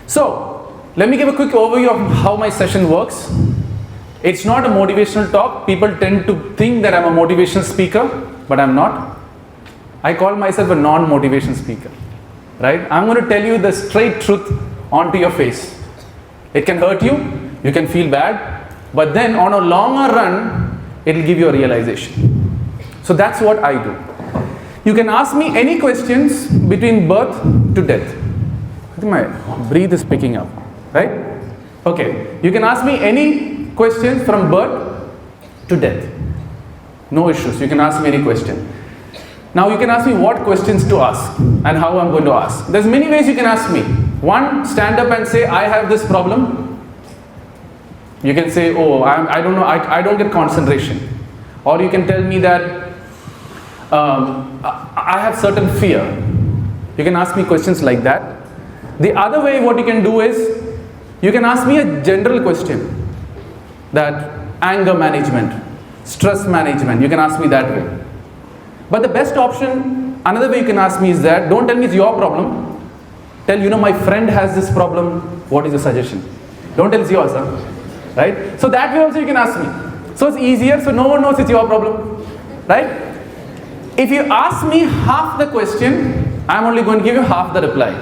So, let me give a quick overview of how my session works. It's not a motivational talk. People tend to think that I'm a motivational speaker, but I'm not. I call myself a non-motivation speaker, right? I'm going to tell you the straight truth onto your face. It can hurt you, you can feel bad, but then on a longer run, it'll give you a realization. So that's what I do. You can ask me any questions between birth to death. I think my breath is picking up, right? Okay, you can ask me any questions from birth to death. No issues, you can ask me any question. Now you can ask me what questions to ask and how I'm going to ask. There's many ways you can ask me. One, stand up and say, I have this problem. You can say, oh, I don't know, I don't get concentration. Or you can tell me that I have certain fear. You can ask me questions like that. The other way what you can do is, you can ask me a general question. That anger management, stress management, you can ask me that way. But the best option, another way you can ask me is that, don't tell me it's your problem. Tell, my friend has this problem, what is your suggestion? Don't tell it's yours, huh? Right? So that way also you can ask me. So it's easier, so no one knows it's your problem, right? If you ask me half the question, I'm only going to give you half the reply.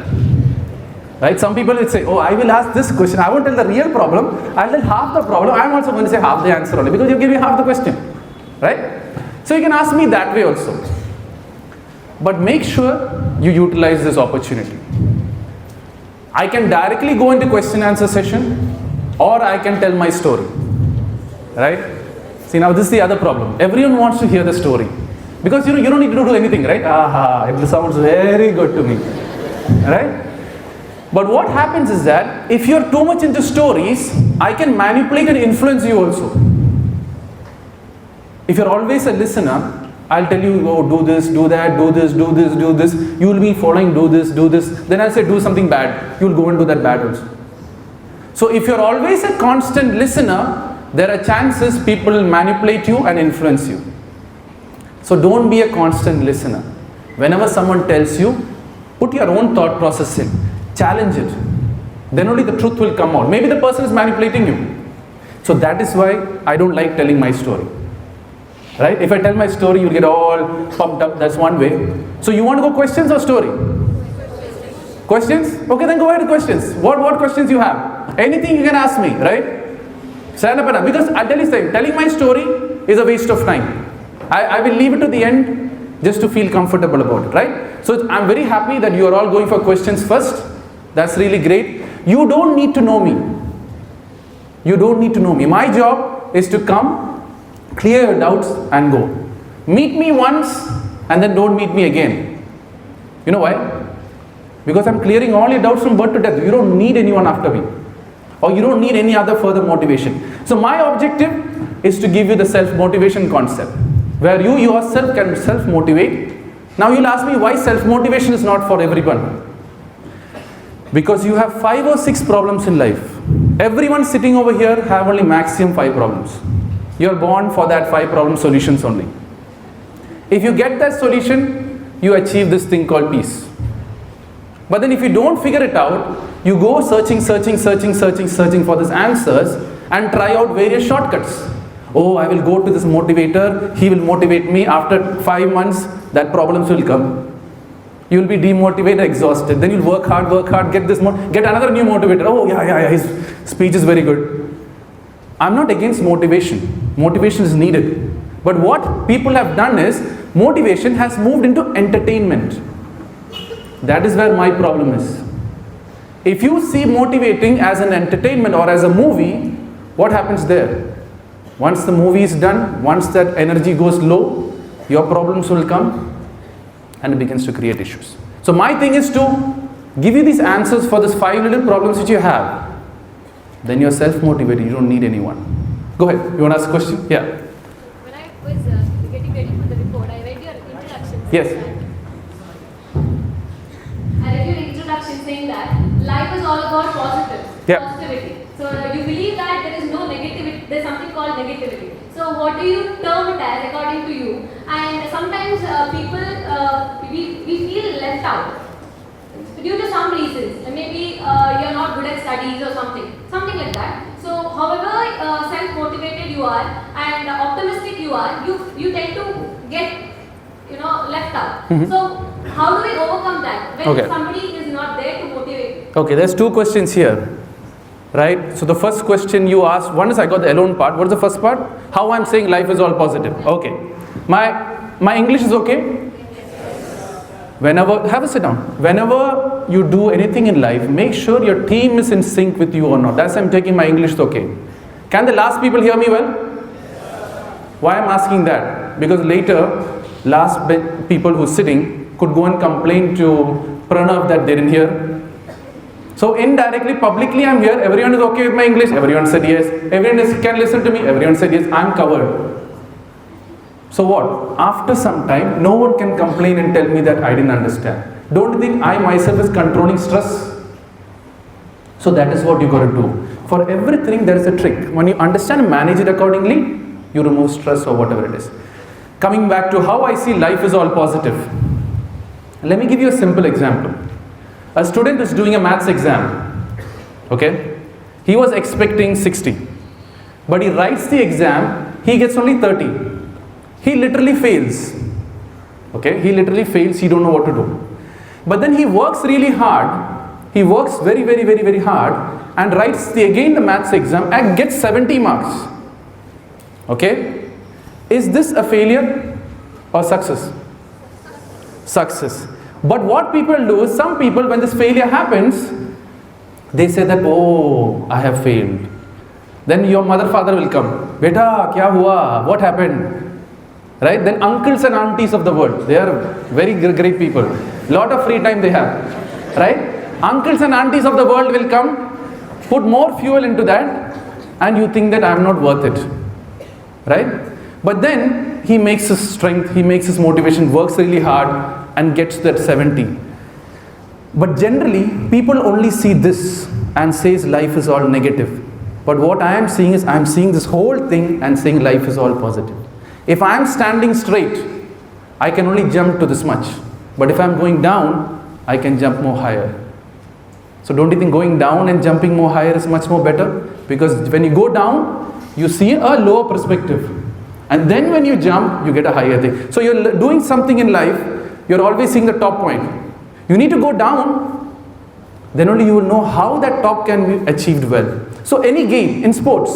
Right? Some people will say, oh, I will ask this question, I won't tell the real problem, I'll tell half the problem, I'm also going to say half the answer only, because you give me half the question, right? So you can ask me that way also. But make sure you utilize this opportunity. I can directly go into question answer session, or I can tell my story, right? See, now this is the other problem. Everyone wants to hear the story. Because you don't need to do anything, right? Aha, it sounds very good to me, right? But what happens is that if you're too much into stories, I can manipulate and influence you also. If you're always a listener, I'll tell you, oh, do this, do that, do this, do this, do this. You will be following, do this, do this. Then I'll say, do something bad. You'll go and do that bad also. So if you're always a constant listener, there are chances people will manipulate you and influence you. So don't be a constant listener. Whenever someone tells you, put your own thought process in. Challenge it. Then only the truth will come out. Maybe the person is manipulating you. So that is why I don't like telling my story. Right? If I tell my story, you'll get all pumped up. That's one way. So you want to go questions or story? Questions? Okay, then go ahead to questions. What questions you have? Anything you can ask me, right? Stand up and ask. Because I'll tell you something. Telling my story is a waste of time. I will leave it to the end just to feel comfortable about it, right? So I'm very happy that you are all going for questions first. That's really great. You don't need to know me. You don't need to know me. My job is to come, clear your doubts and go. Meet me once and then don't meet me again. You know why? Because I'm clearing all your doubts from birth to death. You don't need anyone after me. Or you don't need any other further motivation. So my objective is to give you the self-motivation concept, where you yourself can self-motivate. Now you'll ask me why self-motivation is not for everyone. Because you have 5 or 6 problems in life. Everyone sitting over here have only maximum 5 problems. You're born for that 5 problem solutions only. If you get that solution, you achieve this thing called peace. But then if you don't figure it out, you go searching for these answers and try out various shortcuts. Oh, I will go to this motivator, he will motivate me. After 5 months, that problems will come. You will be demotivated, exhausted. Then you'll work hard, get another new motivator. Oh, yeah, his speech is very good. I'm not against motivation. Motivation is needed. But what people have done is, motivation has moved into entertainment. That is where my problem is. If you see motivating as an entertainment or as a movie, what happens there? Once the movie is done, once that energy goes low, your problems will come and it begins to create issues. So my thing is to give you these answers for these 5 little problems which you have. Then you're self-motivated, you don't need anyone. Go ahead, you want to ask a question? Yeah. When I was getting ready for the report, I read your introduction. Yes. I read your introduction saying that life is all about positivity. So you believe that there is no negativity, there's something called negativity. So what do you term it as according to you? And sometimes people, we feel left out due to some reasons. Maybe you're not good studies or something like that. So however self-motivated you are and optimistic you are, you tend to get left out. So how do we overcome that when Okay. somebody is not there to motivate? Okay, there's two questions here, right? So the first question you asked, one is I got the alone part. What is the first part? How I'm saying life is all positive. Okay. My English is okay? Whenever, have a sit down. Whenever you do anything in life, make sure your team is in sync with you or not. That's why I'm taking my English is okay. Can the last people hear me well? Why I'm asking that? Because later, people who's sitting could go and complain to Pranav that they didn't hear. So indirectly, publicly I'm here, everyone is okay with my English, everyone said yes, everyone can listen to me, everyone said yes, I'm covered. So what? After some time, no one can complain and tell me that I didn't understand. Don't you think I myself is controlling stress? So that is what you got to do. For everything there is a trick. When you understand and manage it accordingly, you remove stress or whatever it is. Coming back to how I see life is all positive. Let me give you a simple example. A student is doing a maths exam. Okay? He was expecting 60. But he writes the exam, he gets only 30. He literally fails. Okay? He literally fails, he don't know what to do. But then he works really hard. He works very, very, very, very hard and writes again the maths exam and gets 70 marks. Okay? Is this a failure or success? Success. But what people do is, some people when this failure happens, they say that, oh, I have failed. Then your mother, father will come. Beta, kya hua? What happened? Right? Then uncles and aunties of the world, they are very great people. Lot of free time they have. Right? Uncles and aunties of the world will come, put more fuel into that, and you think that I am not worth it. Right? But then he makes his strength, he makes his motivation, works really hard and gets that 70. But generally, people only see this and says life is all negative. But what I am seeing is, I am seeing this whole thing and saying life is all positive. If I am standing straight, I can only jump to this much. But if I am going down, I can jump more higher. So don't you think going down and jumping more higher is much more better? Because when you go down, you see a lower perspective. And then when you jump, you get a higher thing. So you're doing something in life, you're always seeing the top point. You need to go down, then only you will know how that top can be achieved well. So any game in sports,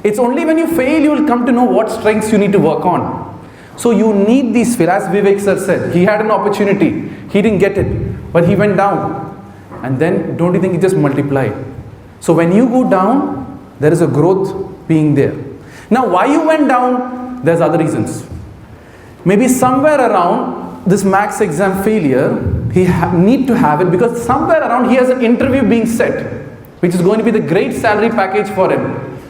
it's only when you fail you will come to know what strengths you need to work on. So you need these fail. As Vivek sir said, he had an opportunity, he didn't get it, but he went down. And then don't you think it just multiplied? So when you go down, there is a growth being there. Now why you went down, there's other reasons. Maybe somewhere around this maths exam failure, he need to have it because somewhere around he has an interview being set, which is going to be the great salary package for him.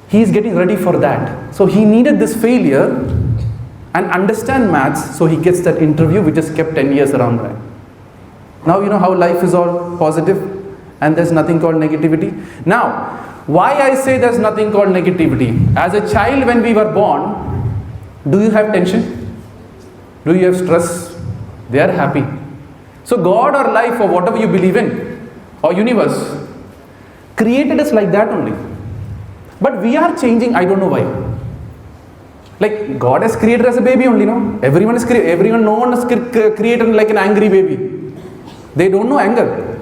He is getting ready for that. So he needed this failure and understand maths, so he gets that interview which is kept 10 years around that. Now you know how life is all positive and there's nothing called negativity. Now, why I say there's nothing called negativity? As a child when we were born, do you have tension? Do you have stress? They are happy. So God or life or whatever you believe in, or universe, created us like that only. But we are changing, I don't know why. Like God has created as a baby only, no? Everyone is no one is created like an angry baby. They don't know anger.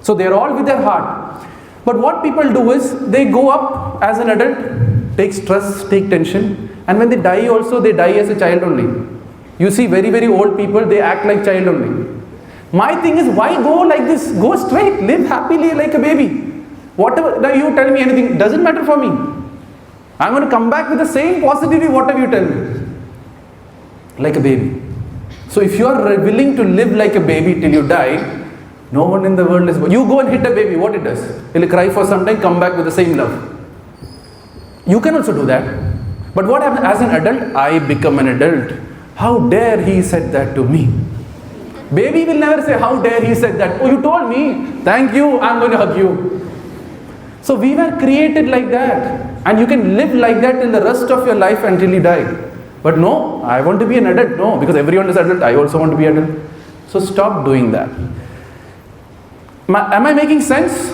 So they are all with their heart. But what people do is, they go up as an adult, take stress, take tension, and when they die also, they die as a child only. You see very, very old people, they act like child only. My thing is, why go like this? Go straight, live happily like a baby. Whatever, now you tell me anything, doesn't matter for me. I'm going to come back with the same positivity, whatever you tell me. Like a baby. So if you are willing to live like a baby till you die, no one in the world is... You go and hit a baby, what it does? It will cry for some time, come back with the same love. You can also do that. But what happens as an adult? I become an adult. How dare he said that to me? Baby will never say, how dare he said that? Oh, you told me. Thank you, I'm going to hug you. So we were created like that. And you can live like that till the rest of your life until you die. But no, I want to be an adult. No, because everyone is adult. I also want to be adult. So stop doing that. Am I making sense?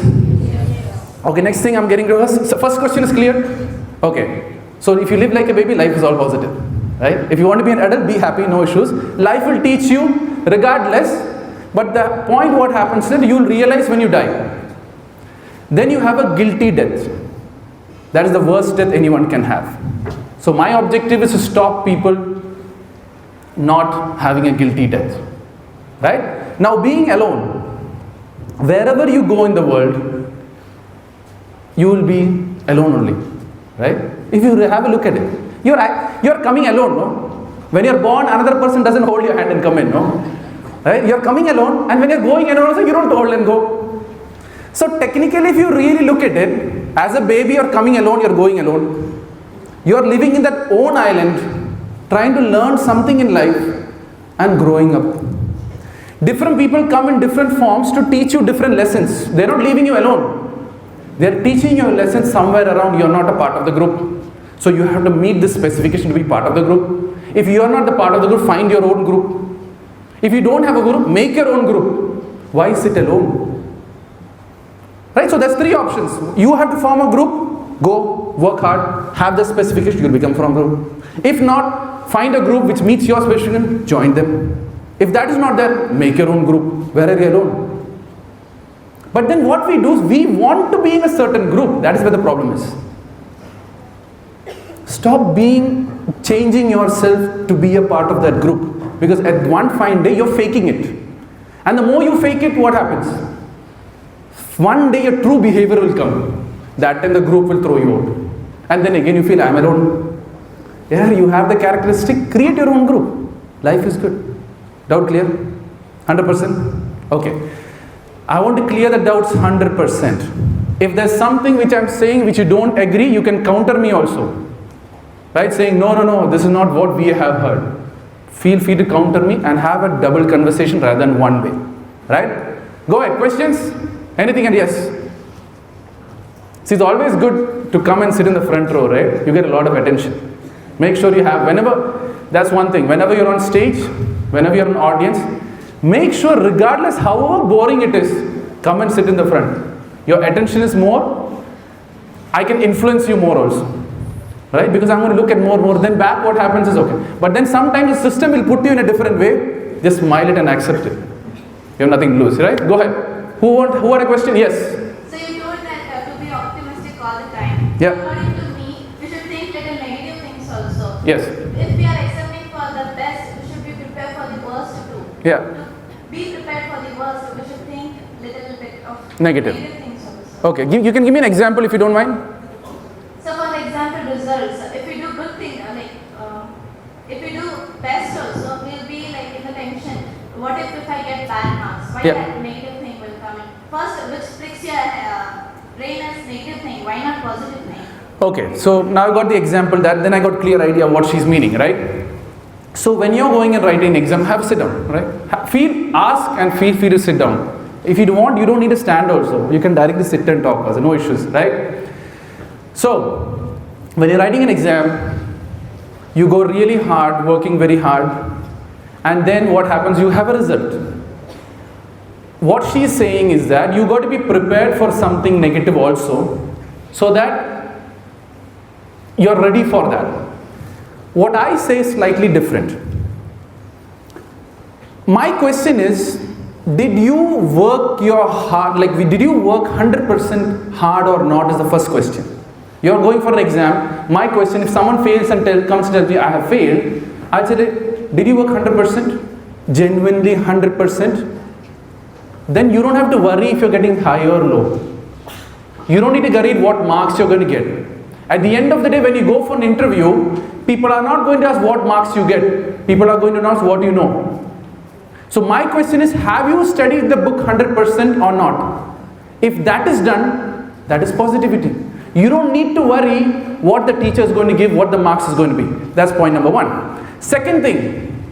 Okay, next thing I'm getting to us. So first question is clear? Okay. So if you live like a baby, life is all positive. Right? If you want to be an adult, be happy, no issues. Life will teach you regardless. But the point what happens is you'll realize when you die. Then you have a guilty death. That is the worst death anyone can have. So my objective is to stop people not having a guilty death. Right? Now being alone, wherever you go in the world, you will be alone only. Right? If you have a look at it, you're coming alone, no? When you're born, another person doesn't hold your hand and come in, no? Right? You're coming alone, and when you're going alone also, you don't hold and go. So technically, if you really look at it, as a baby you're coming alone, you're going alone. You're living in that own island, trying to learn something in life and growing up. Different people come in different forms to teach you different lessons. They're not leaving you alone. They're teaching you a lesson somewhere around. You're not a part of the group. So you have to meet this specification to be part of the group. If you are not the part of the group, find your own group. If you don't have a group, make your own group. Why sit alone? Right? So that's three options. You have to form a group, go, work hard, have the specification, you'll become from a group. If not, find a group which meets your specification, join them. If that is not there, make your own group. Where are you alone? But then what we do is we want to be in a certain group. That is where the problem is. Stop changing yourself to be a part of that group. Because at one fine day, you're faking it. And the more you fake it, what happens? One day your true behavior will come. That time the group will throw you out. And then again you feel, I'm alone. Yeah, you have the characteristic, create your own group. Life is good. Doubt clear? 100%? Okay. I want to clear the doubts 100%. If there's something which I'm saying which you don't agree, you can counter me also. Right? Saying, no, this is not what we have heard. Feel free to counter me and have a double conversation rather than one way. Right? Go ahead. Questions? Anything and yes? See, it's always good to come and sit in the front row, right? You get a lot of attention. Make sure you have, that's one thing, whenever you're on stage, whenever you're in an audience, make sure regardless however boring it is, come and sit in the front. Your attention is more, I can influence you more also. Right? Because I'm going to look at more. Then back what happens is okay. But then sometimes the system will put you in a different way. Just smile it and accept it. You have nothing to lose, right? Go ahead. Who had a question? Yes. So you told that to be optimistic all the time. Yeah. According to me, we should think little negative things also. Yes. If we are accepting for the best, we should be prepared for the worst too. Yeah. To be prepared for the worst, we should think little bit of Negative things also. Okay. You can give me an example if you don't mind. So for example, results. If we do good thing, if we do best also, we'll be like in the tension. What if I get bad marks? Why that negative thing will come in? First, which tricks your brain as negative thing? Why not positive thing? Okay. So now I got the example that then I got clear idea what she's meaning, right? So when you're going and writing an exam, have a sit down, right? Ask and feel free to sit down. If you want, you don't need to stand also. You can directly sit and talk also, no issues, right? So, when you're writing an exam, you go really hard, working very hard, and then what happens? You have a result. What she's saying is that you got to be prepared for something negative also, so that you're ready for that. What I say is slightly different. My question is, did you work your hard, did you work 100% hard or not is the first question. You're going for an exam. My question, if someone fails and comes and tells me I have failed, I'll say, did you work 100%? Genuinely 100%? Then you don't have to worry if you're getting high or low. You don't need to worry what marks you're going to get. At the end of the day, when you go for an interview, people are not going to ask what marks you get. People are going to ask what you know. So my question is, have you studied the book 100% or not? If that is done, that is positivity. You don't need to worry what the teacher is going to give, what the marks is going to be. That's point number one. Second thing,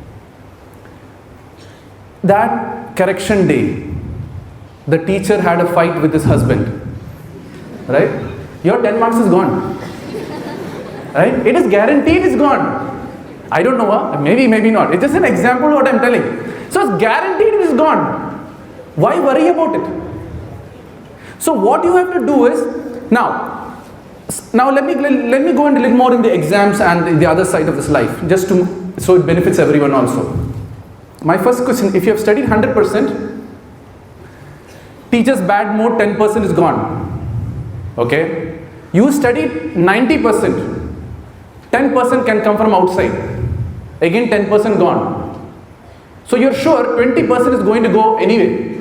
that correction day, the teacher had a fight with his husband. Right? Your 10 marks is gone. Right? It is guaranteed it's gone. I don't know, maybe not. It's just an example of what I'm telling. So it's guaranteed it is gone. Why worry about it? So what you have to do is, now let me go into a little more in the exams and the other side of this life, just to, so it benefits everyone also. My first question, if you have studied 100%, teacher's bad mode 10% is gone. Okay? You studied 90%, 10% can come from outside. Again 10% gone. So you're sure 20% is going to go anyway.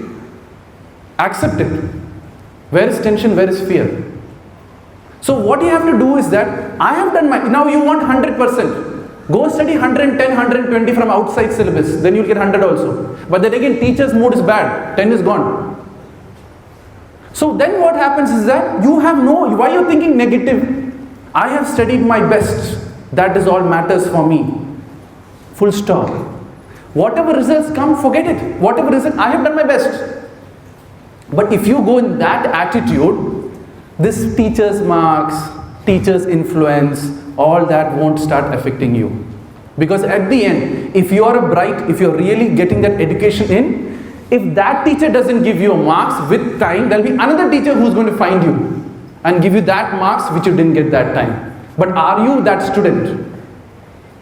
Accept it. Where is tension? Where is fear? So what you have to do is that, I have done my, now you want 100%. Go study 110, 120 from outside syllabus. Then you'll get 100 also. But then again, teacher's mood is bad. 10 is gone. So then what happens is that, you have no, why are you thinking negative? I have studied my best. That is all matters for me. Full stop. Whatever results come, forget it. Whatever result, I have done my best. But if you go in that attitude, this teacher's marks, teacher's influence, all that won't start affecting you. Because at the end, if you are bright, if you're really getting that education in, if that teacher doesn't give you marks with time, there'll be another teacher who's going to find you and give you that marks which you didn't get that time. But are you that student?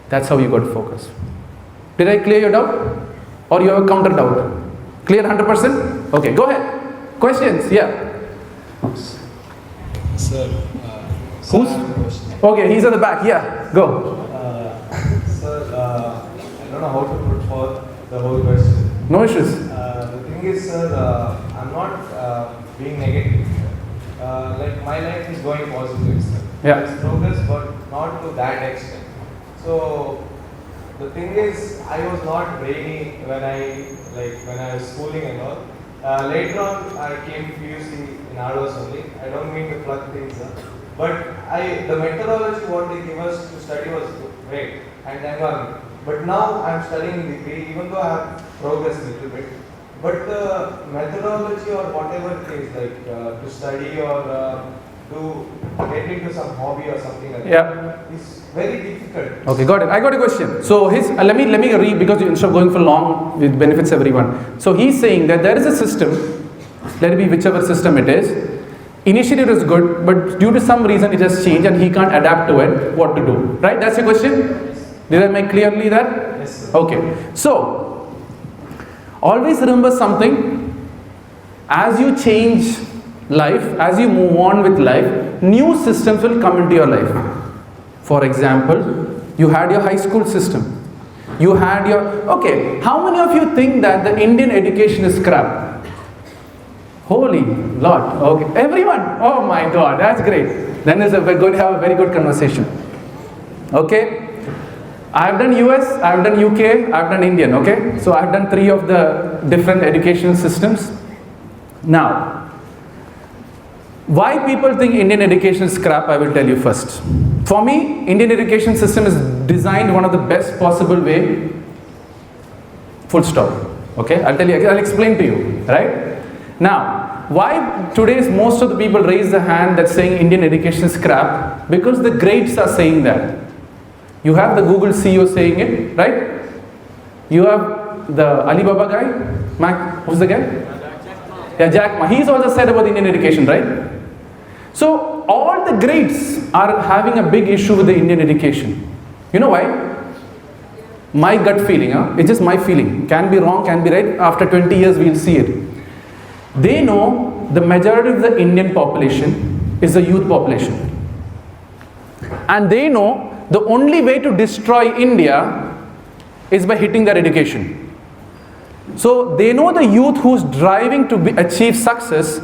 That's how you got to focus. Did I clear your doubt? Or you have a counter doubt? Clear 100%? Okay, go ahead. Questions? Yeah. Sir, Who's? I have a question. Okay, he's at the back. Yeah, go. Sir, I don't know how to put forth the whole question. No issues. The thing is, sir, I'm not being negative here. Like my life is going positive, sir. Yeah. There's progress, but not to that extent. So the thing is, I was not brainy when I was schooling and all. Later on, I came to PUC in ROS only. I don't mean to plug things up, but the methodology what they give us to study was great and environment. But now I'm studying degree, even though I have progressed a little bit. But the methodology or whatever it is, like to study or to get into some hobby or something like that, is very difficult. Okay, got it. I got a question. So his let me read, because instead of going for long, it benefits everyone. So he's saying that there is a system, let it be whichever system it is. Initially it was good, but due to some reason it has changed and he can't adapt to it. What to do? Right? That's your question? Did I make clearly that? Yes, sir. Okay. So always remember something. As you change life, as you move on with life, new systems will come into your life. For example, you had your high school system. You had your, okay, how many of you think that the Indian education is crap? Holy Lord. Okay, everyone. Oh my God, that's great. Then we're going to have a very good conversation. Okay. I've done US, I've done UK, I've done Indian, okay? So I've done 3 of the different education systems. Now, why people think Indian education is crap, I will tell you first. For me, Indian education system is designed one of the best possible way, full stop. Okay, I'll explain to you, right? Now, why today's most of the people raise the hand that saying Indian education is crap? Because the grades are saying that. You have the Google CEO saying it, right? You have the Alibaba guy, who's the guy? Yeah, Jack Ma. He's also said about Indian education, right? So all the grades are having a big issue with the Indian education. You know why? My gut feeling, it's just my feeling. Can be wrong, can be right. After 20 years, we'll see it. They know the majority of the Indian population is the youth population. And they know the only way to destroy India is by hitting their education. So they know the youth who's driving to achieve success,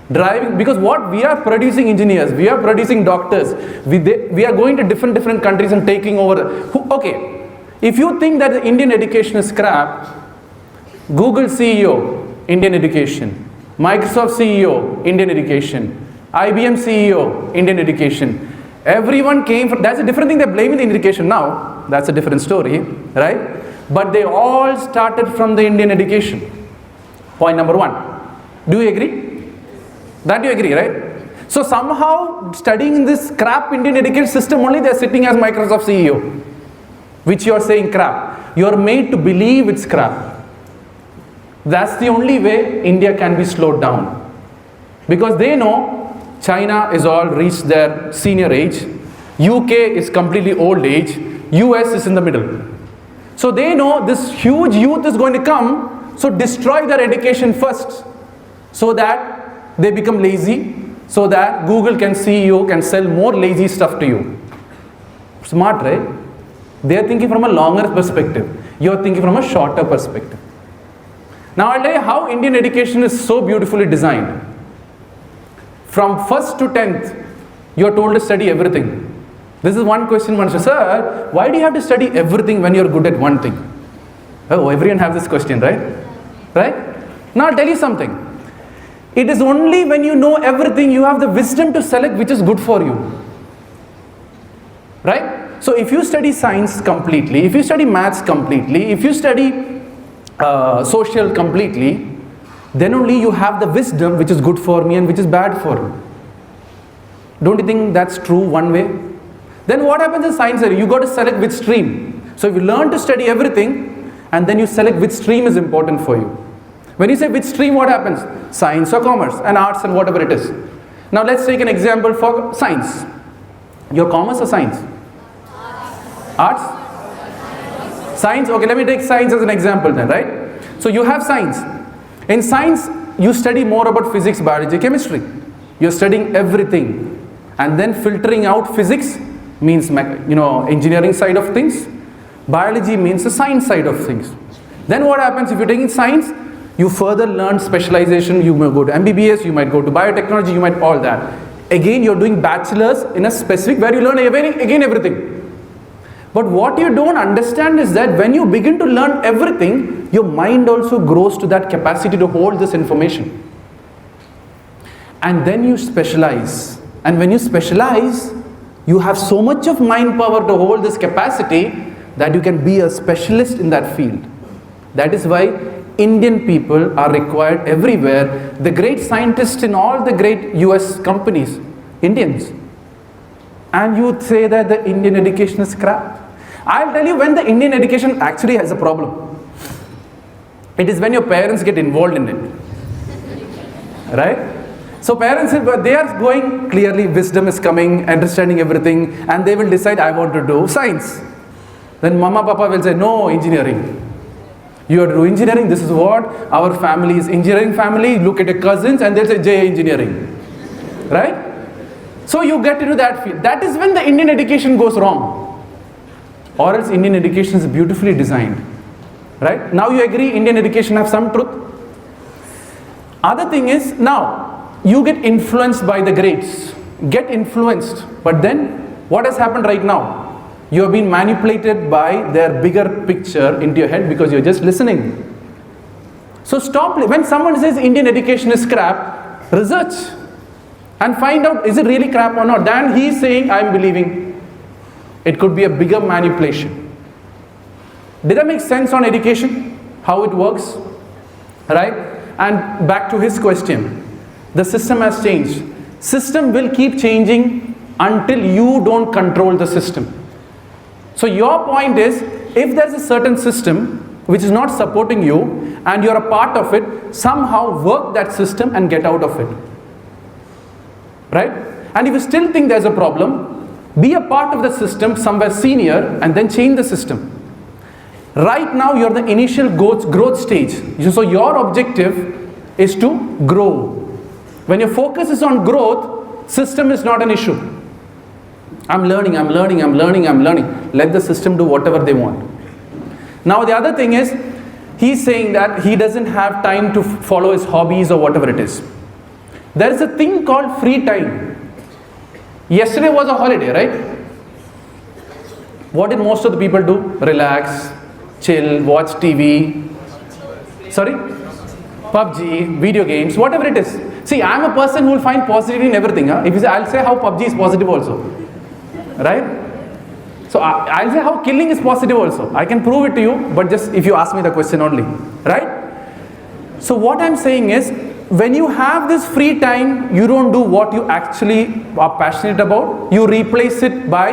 because what we are producing engineers, we are producing doctors, we are going to different countries and taking over. Okay, if you think that the Indian education is crap, Google CEO, Indian education, Microsoft CEO, Indian education, IBM CEO, Indian education. Everyone came from, that's a different thing, they're blaming the education now, that's a different story, right? But they all started from the Indian education. Point number 1. Do you agree? That you agree, right? So somehow studying in this crap Indian education system only, they're sitting as Microsoft CEO, which you're saying crap. You're made to believe it's crap. That's the only way India can be slowed down. Because they know China is all reached their senior age, UK is completely old age, US is in the middle. So they know this huge youth is going to come, so destroy their education first, so that they become lazy, so that Google can see you, can sell more lazy stuff to you. Smart, right? They are thinking from a longer perspective. You are thinking from a shorter perspective. Now I'll tell you how Indian education is so beautifully designed. From 1st to 10th, you are told to study everything. This is one question one says, sir, why do you have to study everything when you're good at one thing? Oh, everyone has this question, right? Right? Now I'll tell you something. It is only when you know everything, you have the wisdom to select which is good for you. Right? So if you study science completely, if you study maths completely, if you study social completely, then only you have the wisdom which is good for me and which is bad for me. Don't you think that's true one way? Then what happens in science area? You got to select which stream. So if you learn to study everything and then you select which stream is important for you. When you say which stream, what happens? Science or commerce and arts and whatever it is. Now let's take an example for science. Your commerce or science? Arts? Science? Okay, let me take science as an example then, right? So you have science. In science, you study more about physics, biology, chemistry. You're studying everything. And then filtering out physics means, engineering side of things. Biology means the science side of things. Then what happens if you're taking science? You further learn specialization. You may go to MBBS, you might go to biotechnology, you might all that. Again, you're doing bachelor's in a specific where you learn again everything. But what you don't understand is that when you begin to learn everything, your mind also grows to that capacity to hold this information. And then you specialize. And when you specialize, you have so much of mind power to hold this capacity that you can be a specialist in that field. That is why Indian people are required everywhere. The great scientists in all the great US companies, Indians. And you would say that the Indian education is crap. I'll tell you when the Indian education actually has a problem. It is when your parents get involved in it. Right? So parents, they are going, clearly wisdom is coming, understanding everything, and they will decide, I want to do science. Then mama, papa will say, no, engineering. You have to do engineering, this is what our family is, engineering family, look at your cousins, and they'll say, J engineering. Right? So you get into that field. That is when the Indian education goes wrong. Or else Indian education is beautifully designed. Right? Now you agree Indian education have some truth? Other thing is, now, you get influenced by the greats. Get influenced. But then, what has happened right now? You have been manipulated by their bigger picture into your head because you're just listening. So stop. When someone says Indian education is crap, research. And find out, is it really crap or not? Then he's saying, I'm believing. It could be a bigger manipulation. Did that make sense on education? How it works? Right? And back to his question. The system has changed. System will keep changing until you don't control the system. So your point is, if there's a certain system which is not supporting you and you're a part of it, somehow work that system and get out of it. Right? And if you still think there's a problem, be a part of the system somewhere senior and then change the system. Right now you're the initial growth stage. So your objective is to grow. When your focus is on growth, system is not an issue. I'm learning. Let the system do whatever they want. Now the other thing is, he's saying that he doesn't have time to follow his hobbies or whatever it is. There is a thing called free time. Yesterday was a holiday, right? What did most of the people do? Relax, chill, watch TV. Sorry? PUBG, video games, whatever it is. See, I'm a person who will find positivity in everything. If you say, I'll say how PUBG is positive also. Right? So I'll say how killing is positive also. I can prove it to you, but just if you ask me the question only. Right? So what I'm saying is, when you have this free time, you don't do what you actually are passionate about. You replace it by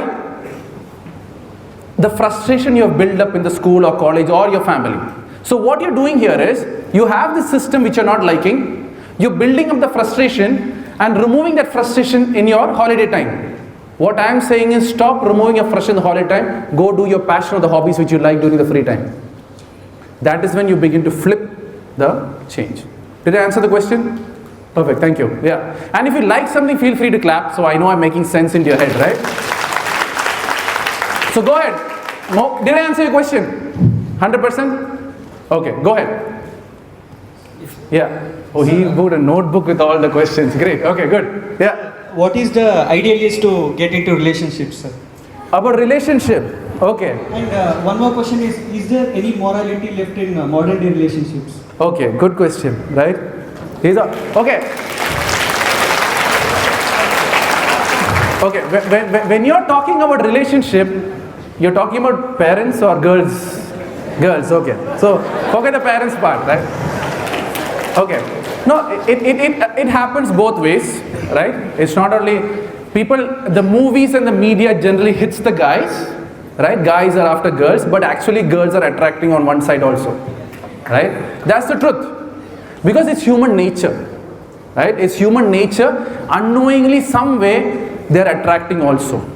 the frustration you have built up in the school or college or your family. So what you're doing here is, you have the system which you're not liking. You're building up the frustration and removing that frustration in your holiday time. What I am saying is stop removing your frustration in the holiday time. Go do your passion or the hobbies which you like during the free time. That is when you begin to flip the change. Did I answer the question? Perfect, thank you. Yeah. And if you like something, feel free to clap. So I know I'm making sense into your head, right? So go ahead. Did I answer your question? 100%? Okay, go ahead. Yeah. Oh, he put a notebook with all the questions. Great. Okay, good. Yeah. What is the ideal is to get into relationships, sir? About relationship. Okay. And one more question is there any morality left in modern day relationships? Okay, good question, right? Okay. Okay, when you're talking about relationship, you're talking about parents or girls? Girls, okay. So, forget the parents part, right? Okay. No, it happens both ways, right? It's not only the movies and the media generally hits the guys, right? Guys are after girls, but actually girls are attracting on one side also, right? That's the truth. Because it's human nature, right? It's human nature. Unknowingly, some way, they're attracting also.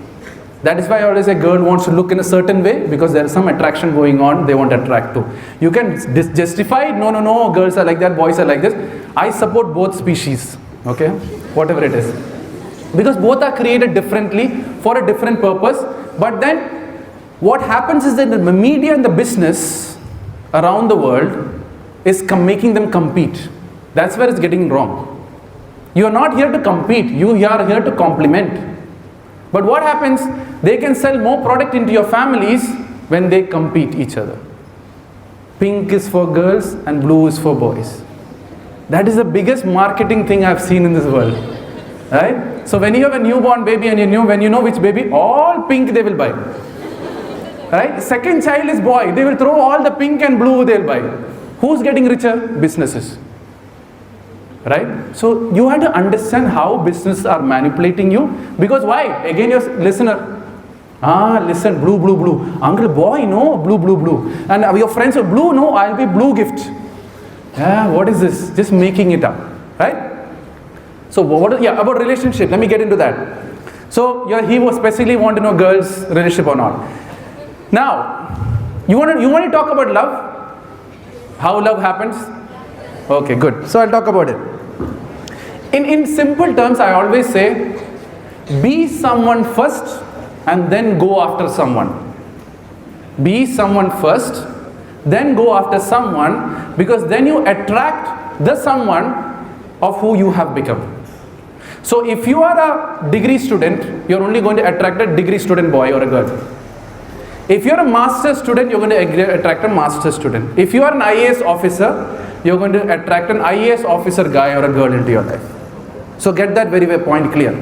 That is why I always say girl wants to look in a certain way because there is some attraction going on they want to attract to. You can justify, no, girls are like that, boys are like this. I support both species, okay? Whatever it is. Because both are created differently for a different purpose. But then, what happens is that the media and the business around the world is making them compete. That's where it's getting wrong. You are not here to compete, you are here to complement. But what happens, they can sell more product into your families when they compete each other. Pink is for girls and blue is for boys. That is the biggest marketing thing I've seen in this world. Right? So when you have a newborn baby and when you know which baby, all pink they will buy. Right? Second child is boy, they will throw all the pink and blue they'll buy. Who's getting richer? Businesses. Right? So you have to understand how businesses are manipulating you. Because why? Again, your listener. Listen, blue, blue, blue. Uncle, boy, no, blue, blue, blue. And your friends are blue, no, I'll be blue gift. Yeah, what is this? Just making it up. Right? So about relationship, let me get into that. So he was specifically want to know girls' relationship or not. Now, you want to talk about love? How love happens? Okay, good. So I'll talk about it. In simple terms, I always say, be someone first and then go after someone. Be someone first, then go after someone, because then you attract the someone of who you have become. So if you are a degree student, you're only going to attract a degree student boy or a girl. If you're a master student, you're going to attract a master student. If you are an IAS officer, you're going to attract an IAS officer guy or a girl into your life. So get that very point clear.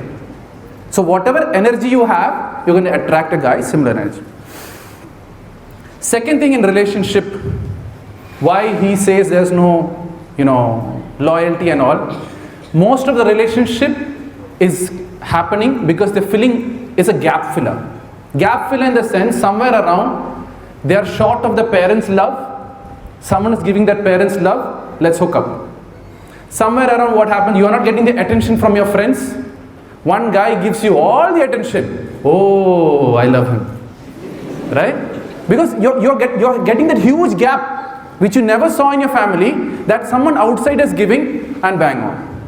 So whatever energy you have, you're going to attract a guy similar energy. Second thing in relationship, why he says there's no, loyalty and all. Most of the relationship is happening because the filling is a gap filler. Gap filler in the sense, somewhere around, they are short of the parents' love. Someone is giving that parents' love, let's hook up. Somewhere around what happens, you are not getting the attention from your friends. One guy gives you all the attention. Oh, I love him. Right? Because you're getting that huge gap which you never saw in your family that someone outside is giving and bang on.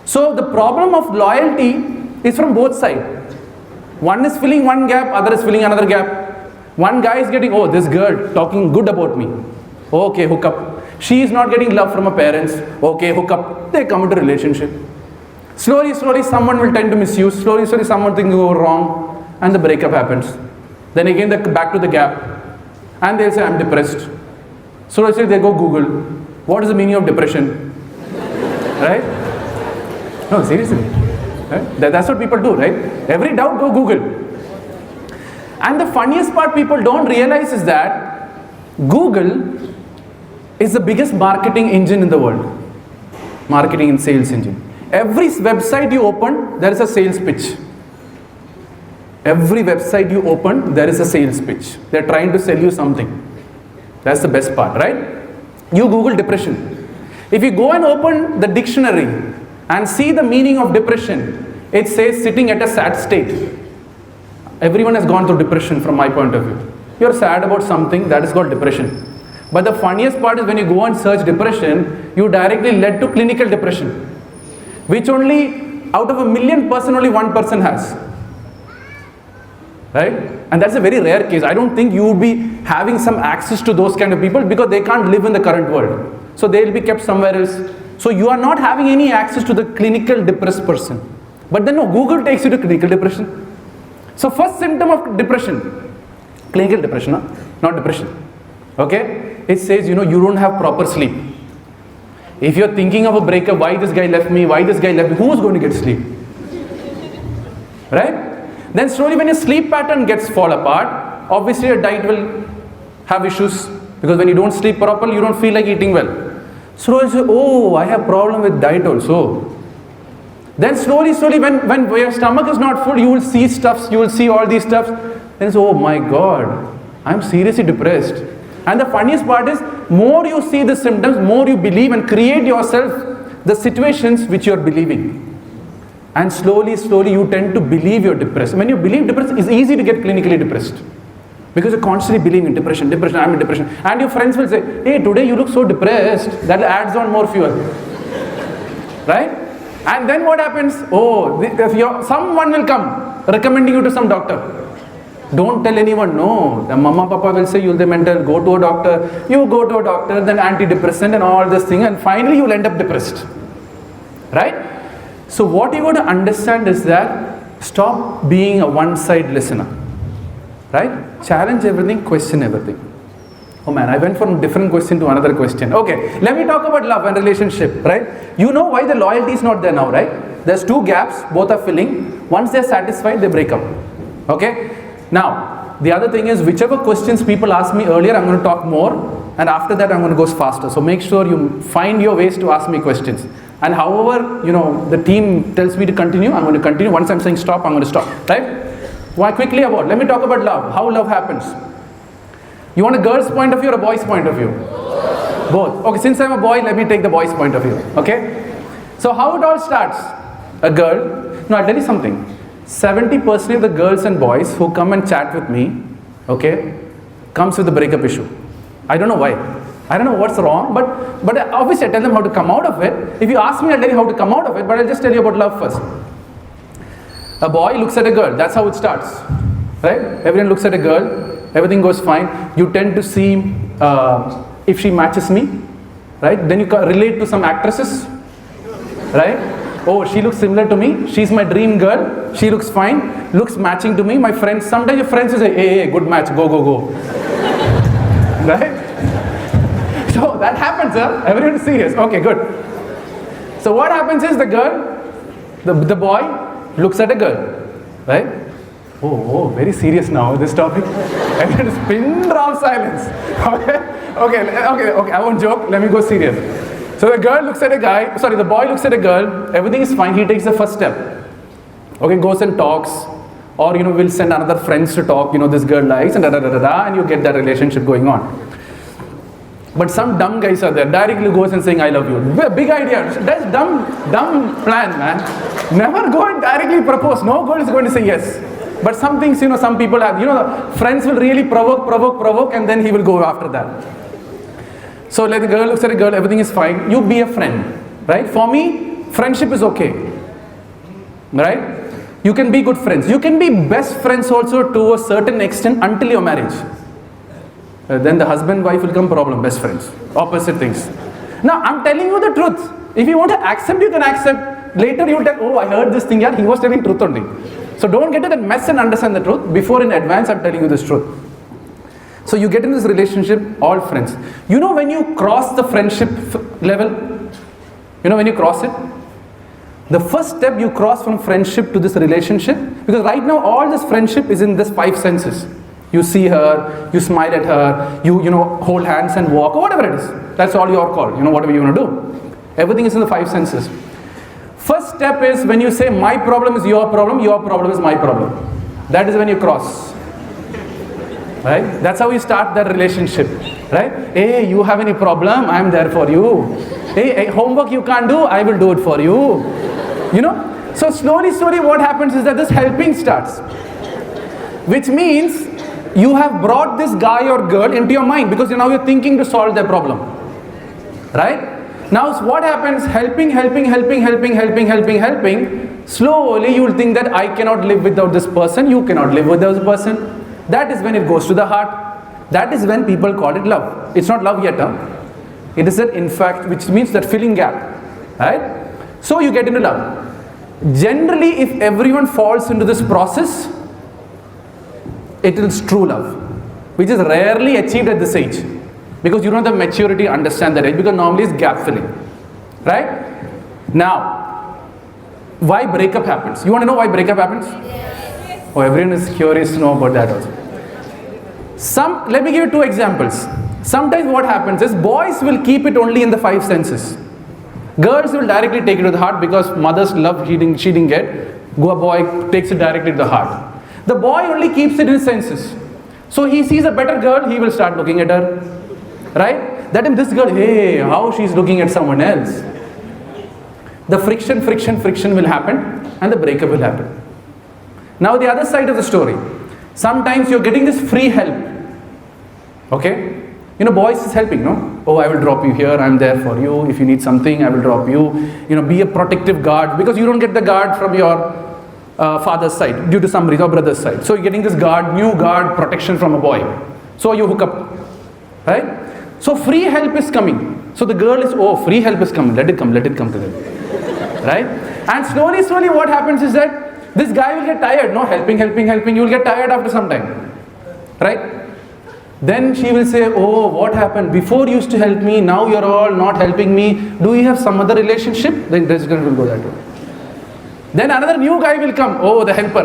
So the problem of loyalty is from both sides. One is filling one gap, other is filling another gap. One guy is getting, oh, this girl talking good about me. Okay, hook up. She is not getting love from her parents. Okay, hook up. They come into relationship. Slowly, someone will tend to misuse. Slowly, someone things go wrong and the breakup happens. Then again, they back to the gap. And they'll say, I'm depressed. Slowly, they go Google. What is the meaning of depression? Right? No, seriously. Right? That's what people do, right? Every doubt, go Google. And the funniest part people don't realize is that Google is the biggest marketing engine in the world. Marketing and sales engine. Every website you open, there is a sales pitch. Every website you open, there is a sales pitch. They're trying to sell you something. That's the best part, right? You Google depression. If you go and open the dictionary and see the meaning of depression, it says sitting at a sad state. Everyone has gone through depression from my point of view. You're sad about something, that is called depression. But the funniest part is when you go and search depression, you directly led to clinical depression, which only out of 1 million person, only 1% has. Right? And that's a very rare case. I don't think you would be having some access to those kind of people because they can't live in the current world. So they'll be kept somewhere else. So you are not having any access to the clinical depressed person. But then no, Google takes you to clinical depression. So first symptom of depression, clinical depression, not depression. Okay? It says, you don't have proper sleep. If you're thinking of a breakup, why this guy left me, who's going to get sleep? Right? Then slowly when your sleep pattern gets fall apart, obviously your diet will have issues, because when you don't sleep properly, you don't feel like eating well. Slowly say, oh, I have problem with diet also. Then slowly when your stomach is not full, you will see stuffs, you will see all these stuffs. Then it's, oh my God, I'm seriously depressed. And the funniest part is, more you see the symptoms, more you believe and create yourself the situations which you are believing. And slowly you tend to believe you're depressed. When you believe depressed, it's easy to get clinically depressed. Because you're constantly believing in depression, I'm in depression. And your friends will say, hey, today you look so depressed. That adds on more fuel. Right? And then what happens? Oh, someone will come recommending you to some doctor. Don't tell anyone, no. The mama, papa will say you'll be mental, go to a doctor. You go to a doctor, then antidepressant and all this thing, and finally you'll end up depressed. Right? So what you got to understand is that stop being a one-side listener. Right? Challenge everything, question everything. Oh man, I went from different question to another question. Okay, let me talk about love and relationship, right? You know why the loyalty is not there now, right? There's two gaps, both are filling. Once they're satisfied, they break up. Okay? Now, the other thing is, whichever questions people asked me earlier, I'm going to talk more, and after that I'm going to go faster. So make sure you find your ways to ask me questions. And however, the team tells me to continue, I'm going to continue. Once I'm saying stop, I'm going to stop, right? Why quickly about, let me talk about love, how love happens. You want a girl's point of view or a boy's point of view? Both. Okay, since I'm a boy, let me take the boy's point of view, okay? So how it all starts? A girl, no, I'll tell you something. 70% of the girls and boys who come and chat with me, okay, comes with a breakup issue. I don't know why. I don't know what's wrong, but obviously I tell them how to come out of it. If you ask me, I'll tell you how to come out of it, but I'll just tell you about love first. A boy looks at a girl, that's how it starts, right? Everyone looks at a girl, everything goes fine. You tend to see if she matches me, right? Then you relate to some actresses, right? Oh, she looks similar to me, she's my dream girl, she looks fine, looks matching to me. My friends, sometimes your friends will say, hey, good match, go. Right? So that happens, huh? Everyone's serious. Okay, good. So what happens is the girl, the boy looks at a girl, right? Oh, very serious now, this topic. And it's pin drop silence. Okay, I won't joke, let me go serious. So the boy looks at a girl, everything is fine, he takes the first step. Okay, goes and talks, or we'll send another friends to talk, this girl likes, and and you get that relationship going on. But some dumb guys are there, directly goes and saying, I love you. Big idea. That's dumb plan, man. Never go and directly propose. No girl is going to say yes. But some things, some people have, friends will really provoke, and then he will go after that. So like the girl looks at a girl, everything is fine. You be a friend, right? For me, friendship is okay, right? You can be good friends. You can be best friends also to a certain extent until your marriage. Then the husband-wife will come problem, best friends. Opposite things. Now, I'm telling you the truth. If you want to accept, you can accept. Later you will tell, oh, I heard this thing, yeah, he was telling truth only. So don't get to that mess and understand the truth. Before in advance, I'm telling you this truth. So you get in this relationship, all friends. When you cross the friendship level, when you cross it, the first step you cross from friendship to this relationship, because right now all this friendship is in this 5 senses. You see her, you smile at her, you hold hands and walk, or whatever it is. That's all you're called, whatever you want to do. Everything is in the 5 senses. First step is when you say, my problem is your problem is my problem. That is when you cross. Right? That's how you start that relationship. Right? Hey, you have any problem? I'm there for you. Hey, homework you can't do, I will do it for you. You know? So slowly what happens is that this helping starts. Which means you have brought this guy or girl into your mind because now you're thinking to solve their problem. Right? Now what happens? Helping. Slowly you will think that I cannot live without this person, you cannot live without this person. That is when it goes to the heart. That is when people call it love. It's not love yet, huh? It is in fact, which means that filling gap. Right? So you get into love. Generally, if everyone falls into this process, it is true love, which is rarely achieved at this age. Because you don't have the maturity to understand that age, because normally it's gap filling. Right? Now, why breakup happens? You want to know why breakup happens? Oh, everyone is curious to know about that also. Let me give you 2 examples. Sometimes what happens is boys will keep it only in the 5 senses. Girls will directly take it to the heart because mothers love she didn't get. A boy takes it directly to the heart. The boy only keeps it in his senses. So he sees a better girl, he will start looking at her. Right? That time this girl, hey, how she's looking at someone else. The friction will happen and the breakup will happen. Now the other side of the story. Sometimes you're getting this free help. Okay? You know, boys is helping, no? Oh, I will drop you here, I'm there for you. If you need something, I will drop you. You know, be a protective guard. Because you don't get the guard from your father's side due to some reason, or brother's side. So you're getting this guard, new guard protection from a boy. So you hook up. Right? So free help is coming. So the girl is, oh, free help is coming. Let it come to them. Right? And slowly what happens is that this guy will get tired. No, helping. You will get tired after some time. Right? Then she will say, oh, what happened? Before you used to help me, now you're all not helping me. Do you have some other relationship? Then this girl will go that way. Then another new guy will come. Oh, the helper.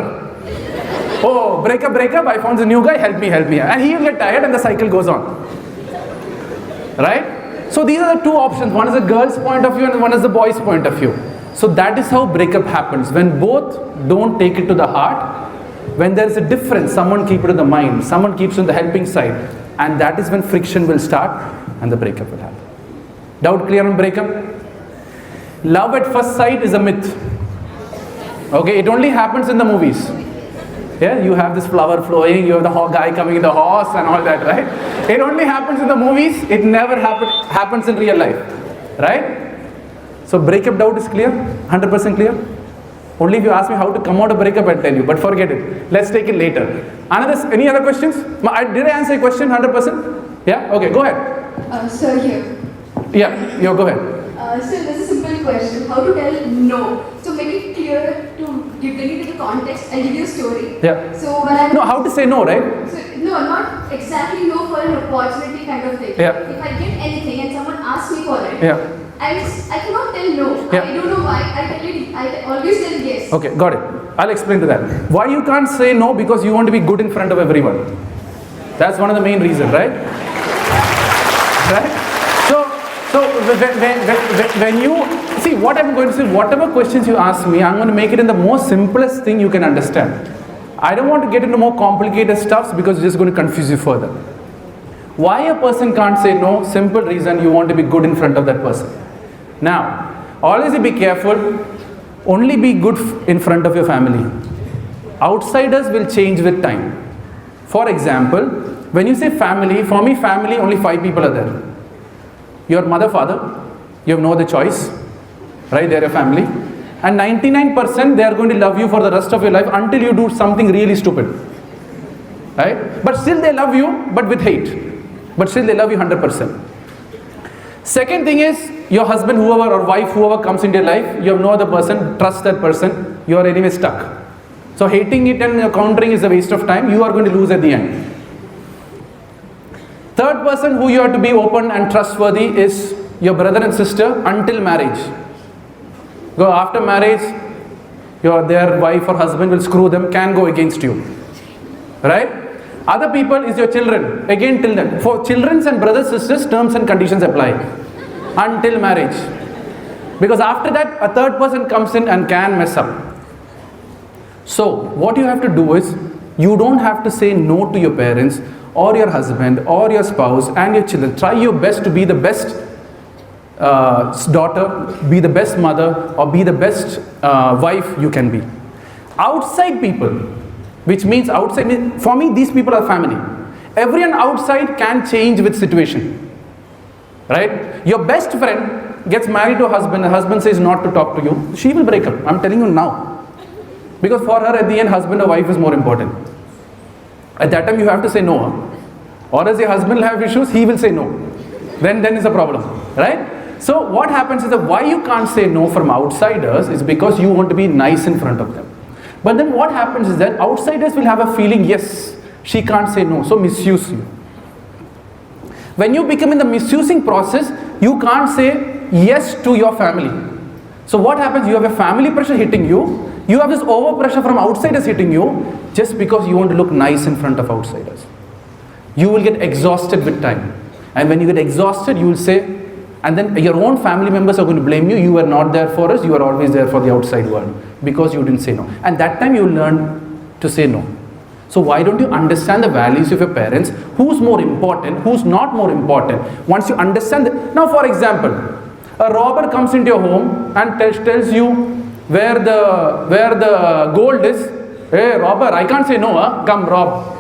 Oh, breakup. I found a new guy. Help me. And he will get tired and the cycle goes on. Right? So these are the 2 options. One is the girl's point of view and one is the boy's point of view. So that is how breakup happens. When both don't take it to the heart, when there is a difference, someone keeps it in the mind, someone keeps it on the helping side, and that is when friction will start and the breakup will happen. Doubt clear on breakup? Love at first sight is a myth. Okay, it only happens in the movies. Yeah, you have this flower flowing, you have the guy coming in the horse and all that, right? It only happens in the movies, it never happens in real life. Right? So breakup doubt is clear? 100% clear? Only if you ask me how to come out of breakup, I'll tell you, but forget it. Let's take it later. Any other questions? Did I answer your question 100%? Yeah? Okay, go ahead. Sir, here. Yeah, go ahead. Sir, there's a simple question. How to tell no? So make it clear to bring it to the context. I'll give you a story. Yeah. So when I No, how to say no, right? So, no, not exactly no for an opportunity kind of thing. Yeah. If I get anything and someone asks me for it, Yeah. I cannot tell no. Yeah. I don't know why. I always tell yes. Okay, got it. I'll explain to that. Why you can't say no? Because you want to be good in front of everyone. That's one of the main reasons, right? Right? So when you see what I'm going to say, whatever questions you ask me, I'm going to make it in the most simplest thing you can understand. I don't want to get into more complicated stuffs because it's just going to confuse you further. Why a person can't say no? Simple reason, you want to be good in front of that person. Now, always be careful. Only be good in front of your family. Outsiders will change with time. For example, when you say family, for me family, only 5 people are there. Your mother, father, you have no other choice, right? They're your family. And 99% they are going to love you for the rest of your life until you do something really stupid. Right? But still they love you, but with hate. But still they love you 100%. Second thing is, your husband, whoever, or wife, whoever comes into your life, you have no other person, trust that person, you are anyway stuck. So hating it and countering is a waste of time, you are going to lose at the end. Third person who you have to be open and trustworthy is your brother and sister until marriage. Because after marriage, their wife or husband will screw them, can go against you. Right? Other people is your children, again till then. For children and brothers, sisters, terms and conditions apply until marriage. Because after that, a third person comes in and can mess up. So, what you have to do is, you don't have to say no to your parents, or your husband, or your spouse, and your children. Try your best to be the best daughter, be the best mother, or be the best wife you can be. Outside people, which means outside, for me these people are family. Everyone outside can change with situation, right? Your best friend gets married to a husband, the husband says not to talk to you, she will break up. I'm telling you now, because for her at the end husband or wife is more important. At that time you have to say no, or does your husband have issues, he will say no, then is a problem, right? So what happens is that why you can't say no from outsiders is because you want to be nice in front of them. But then what happens is that outsiders will have a feeling, yes, she can't say no, so misuse you. When you become in the misusing process, you can't say yes to your family. So what happens, you have a family pressure hitting you, you have this over pressure from outsiders hitting you, just because you want to look nice in front of outsiders. You will get exhausted with time. And when you get exhausted, you will say, and then your own family members are going to blame you, you were not there for us, you are always there for the outside world, because you didn't say no. And that time you will learn to say no. So why don't you understand the values of your parents, who's more important, who's not more important. Once you understand that, now for example, a robber comes into your home and tells you where the gold is. Hey robber, I can't say no, come rob.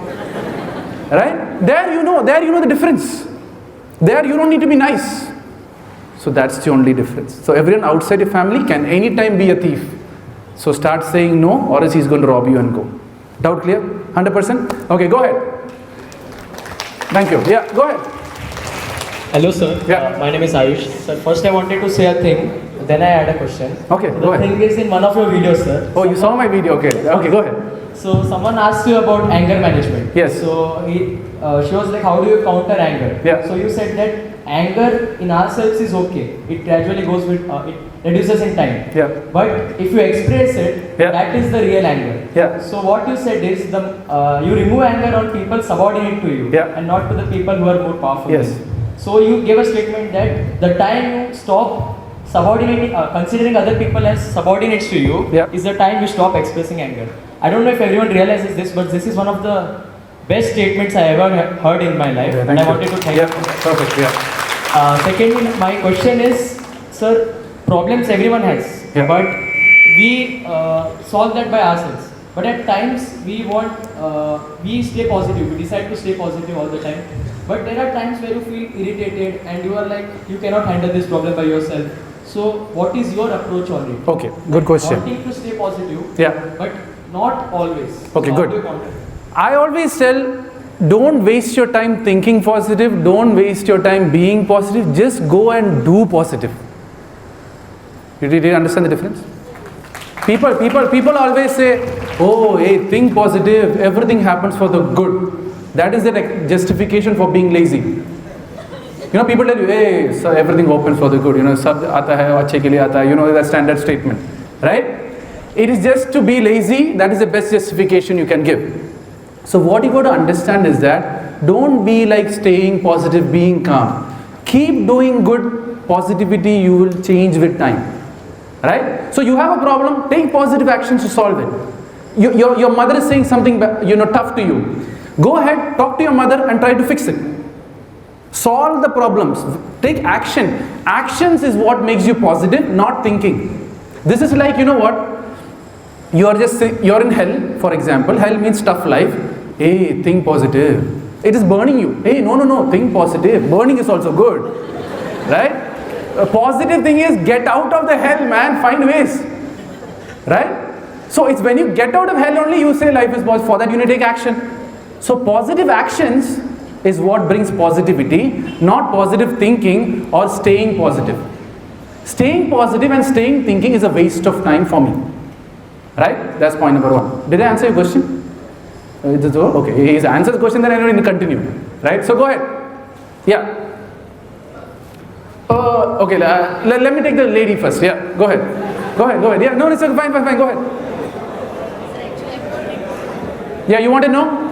Right? There you know the difference. There you don't need to be nice. So that's the only difference. So everyone outside your family can anytime be a thief. So start saying no, or else he's going to rob you and go. Doubt clear? 100%? Okay, go ahead. Thank you. Yeah, go ahead. Hello sir, Yeah. My name is Ayush. Sir, first I wanted to say a thing, then I had a question. Okay, The go ahead. thing is in one of your videos sir. Oh, you saw my video? Okay, go ahead. So someone asked you about anger management. Yes. So she was like, how do you counter anger? Yeah. So you said that anger in ourselves is okay. It gradually goes with, it reduces in time. Yeah. But if you express it, Yeah. that is the real anger. Yeah. So what you said is you remove anger on people subordinate to you, Yeah. and not to the people who are more powerful. Yes. than you. So you gave a statement that the time you stop subordinating, considering other people as subordinates to you, Yeah. is the time you stop expressing anger. I don't know if everyone realizes this, but this is one of the best statements I ever heard in my life, Yeah, and thank I you. wanted to thank Yeah, you for that. perfect, yeah. Secondly, my question is, sir, problems everyone has, Yeah. but we solve that by ourselves. But at times we we stay positive, we decide to stay positive all the time. But there are times where you feel irritated and you are like, you cannot handle this problem by yourself. So what is your approach on it? Okay, good question. Wanting to stay positive, Yeah. but not always. Okay, How good. do you counter it? I always tell, don't waste your time thinking positive, don't waste your time being positive, just go and do positive. Did you understand the difference? People always say, oh, hey, think positive, everything happens for the good. That is the justification for being lazy. You know, people tell you, hey, so everything opens for the good. You know, sab aata hai, achhe ke liye aata hai. You know, that's standard statement, right? It is just to be lazy. That is the best justification you can give. So what you got to understand is that don't be like staying positive, being calm. Keep doing good. Positivity you will change with time, right? So you have a problem. Take positive actions to solve it. Your mother is saying something tough to you. Go ahead, talk to your mother and try to fix it. Solve the problems. Take action. Actions is what makes you positive, not thinking. This is like, you know what? You're in hell, for example. Hell means tough life. Hey, think positive. It is burning you. Hey, no, think positive. Burning is also good. Right? A positive thing is get out of the hell, man. Find ways. Right? So it's when you get out of hell only you say life is positive. For that you need to take action. So positive actions is what brings positivity, not positive thinking or staying positive. Staying positive and staying thinking is a waste of time for me. Right? That's point number one. Did I answer your question? Okay, he's answered the question, then I need to continue. Right? So go ahead. Yeah. Okay, let me take the lady first. Yeah, go ahead. Yeah, no, it's okay, fine, go ahead. Yeah, you want to know?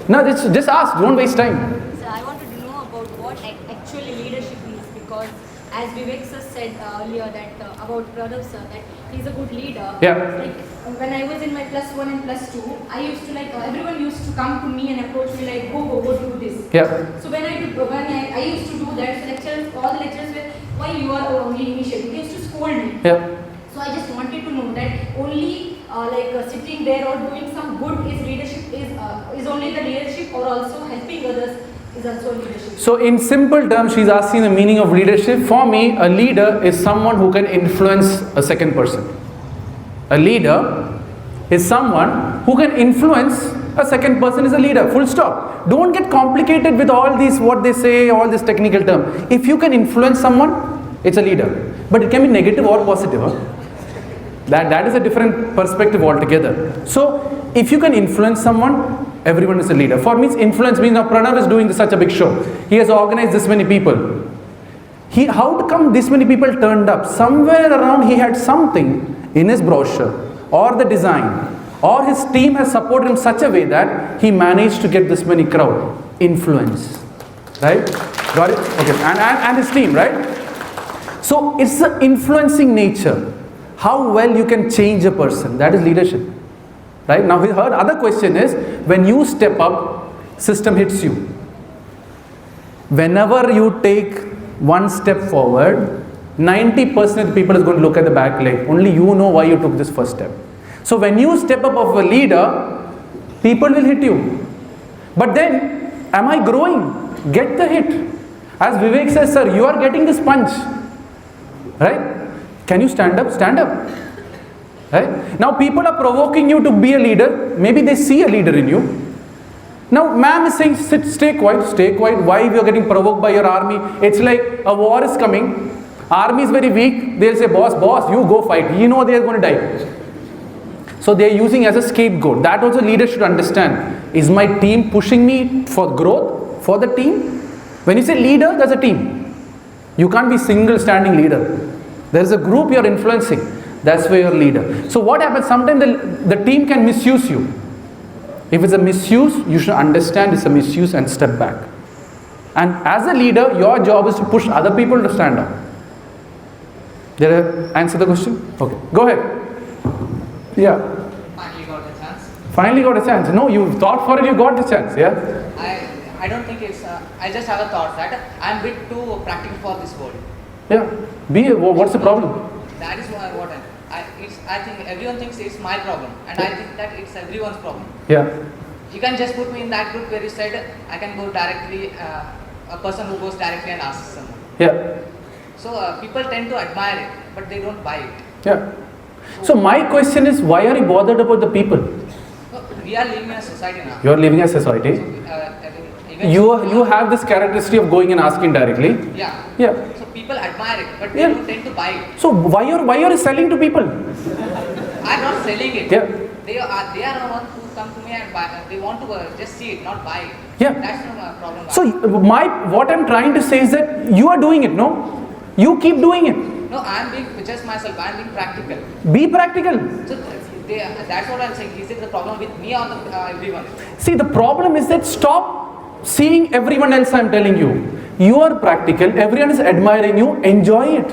No, just ask, don't waste time. So I wanted to know about what actually leadership is, because as Vivek sir said earlier that about Pranav sir, that he's a good leader. Yeah. Like when I was in my +1 and +2, I used to everyone used to come to me and approach me like go do this. Yeah. So when I used to do that, so all the lecturers were why you are only initiating? He used to scold me. Yeah. So I just wanted to know that only sitting there or doing some good is leadership, is only the leadership, or also helping others is also leadership. So in simple terms, she's asking the meaning of leadership. For me, a leader is someone who can influence a second person. A leader is someone who can influence a second person is a leader. Full stop. Don't get complicated with all these, what they say, all this technical term. If you can influence someone, it's a leader. But it can be negative or positive. Huh? That is a different perspective altogether. So if you can influence someone, everyone is a leader. For me, influence means now Pranav is doing such a big show. He has organized this many people. How come this many people turned up? Somewhere around he had something in his brochure or the design, or his team has supported him such a way that he managed to get this many crowd. Influence. Right? Got it? Okay. And his team, right? So it's the influencing nature. How well you can change a person. That is leadership. Right? Now her other question is, when you step up, system hits you. Whenever you take one step forward, 90% of the people is going to look at the back leg. Only you know why you took this first step. So when you step up of a leader, people will hit you. But then, am I growing? Get the hit. As Vivek says, sir, you are getting this punch. Right? Can you stand up? Stand up. Right? Now people are provoking you to be a leader. Maybe they see a leader in you. Now ma'am is saying, sit, stay quiet, stay quiet. Why you are getting provoked by your army? It's like a war is coming. Army is very weak. They'll say, boss, you go fight. You know they are going to die. So they are using as a scapegoat. That also leader should understand. Is my team pushing me for growth for the team? When you say leader, there's a team. You can't be single standing leader. There's a group you're influencing. That's where you're leader. So what happens? Sometimes the team can misuse you. If it's a misuse, you should understand it's a misuse and step back. And as a leader, your job is to push other people to stand up. Did I answer the question? Okay, go ahead. Yeah. Finally got a chance. Finally got a chance. No, you thought for it, you got the chance. Yeah. I don't think it's. I just have a thought that I'm a bit too practical for this world. Yeah. What's the problem? That is what I think everyone thinks it's my problem, and I think that it's everyone's problem. Yeah. You can just put me in that group where you said I can go directly, a person who goes directly and asks someone. Yeah. So people tend to admire it, but they don't buy it. Yeah. So my question is, why are you bothered about the people? So we are living in a society now. You are living in a society. You have this characteristic of going and asking directly. Yeah. Yeah. So people admire it, but they don't tend to buy it. So why are you selling to people? I'm not selling it. Yeah. They are the ones who come to me and buy. They want to just see it, not buy it. Yeah. That's no problem. So what I'm trying to say is that you are doing it, no? You keep doing it. No, I'm being just myself. I'm being practical. Be practical. So that's what I'm saying. Is it the problem with me or everyone? See, the problem is that stop seeing everyone else. I'm telling you, you are practical. Everyone is admiring you. Enjoy it.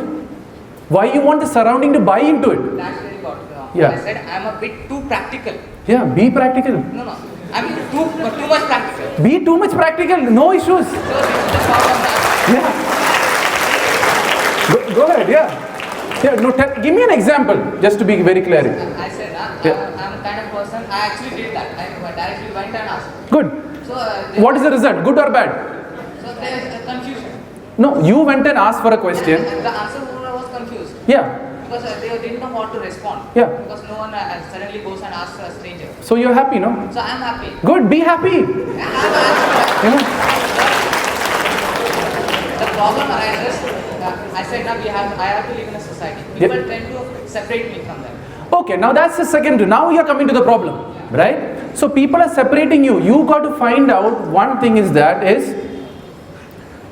Why you want the surrounding to buy into it? That's very good. Yeah. I said I'm a bit too practical. Yeah, be practical. No. I'm too much practical. Be too much practical. No issues. So this is the problem. Yeah. Go ahead. Yeah. Yeah. No. Give me an example, just to be very clear. I said Yeah. I'm the kind of person. I actually did that. I directly went and asked. Good. So What is the result? Good or bad? So there is a confusion. No. You went and asked for a question. And the answer was confused. Yeah. Because they didn't know what to respond. Yeah. Because no one suddenly goes and asks a stranger. So you're happy, no? So I'm happy. Good. Be happy. You know? The problem arises, I said now I have to live in a society. People tend to separate me from them. Okay, now that's the second. Now you're coming to the problem, right? So people are separating you. You got to find out one thing is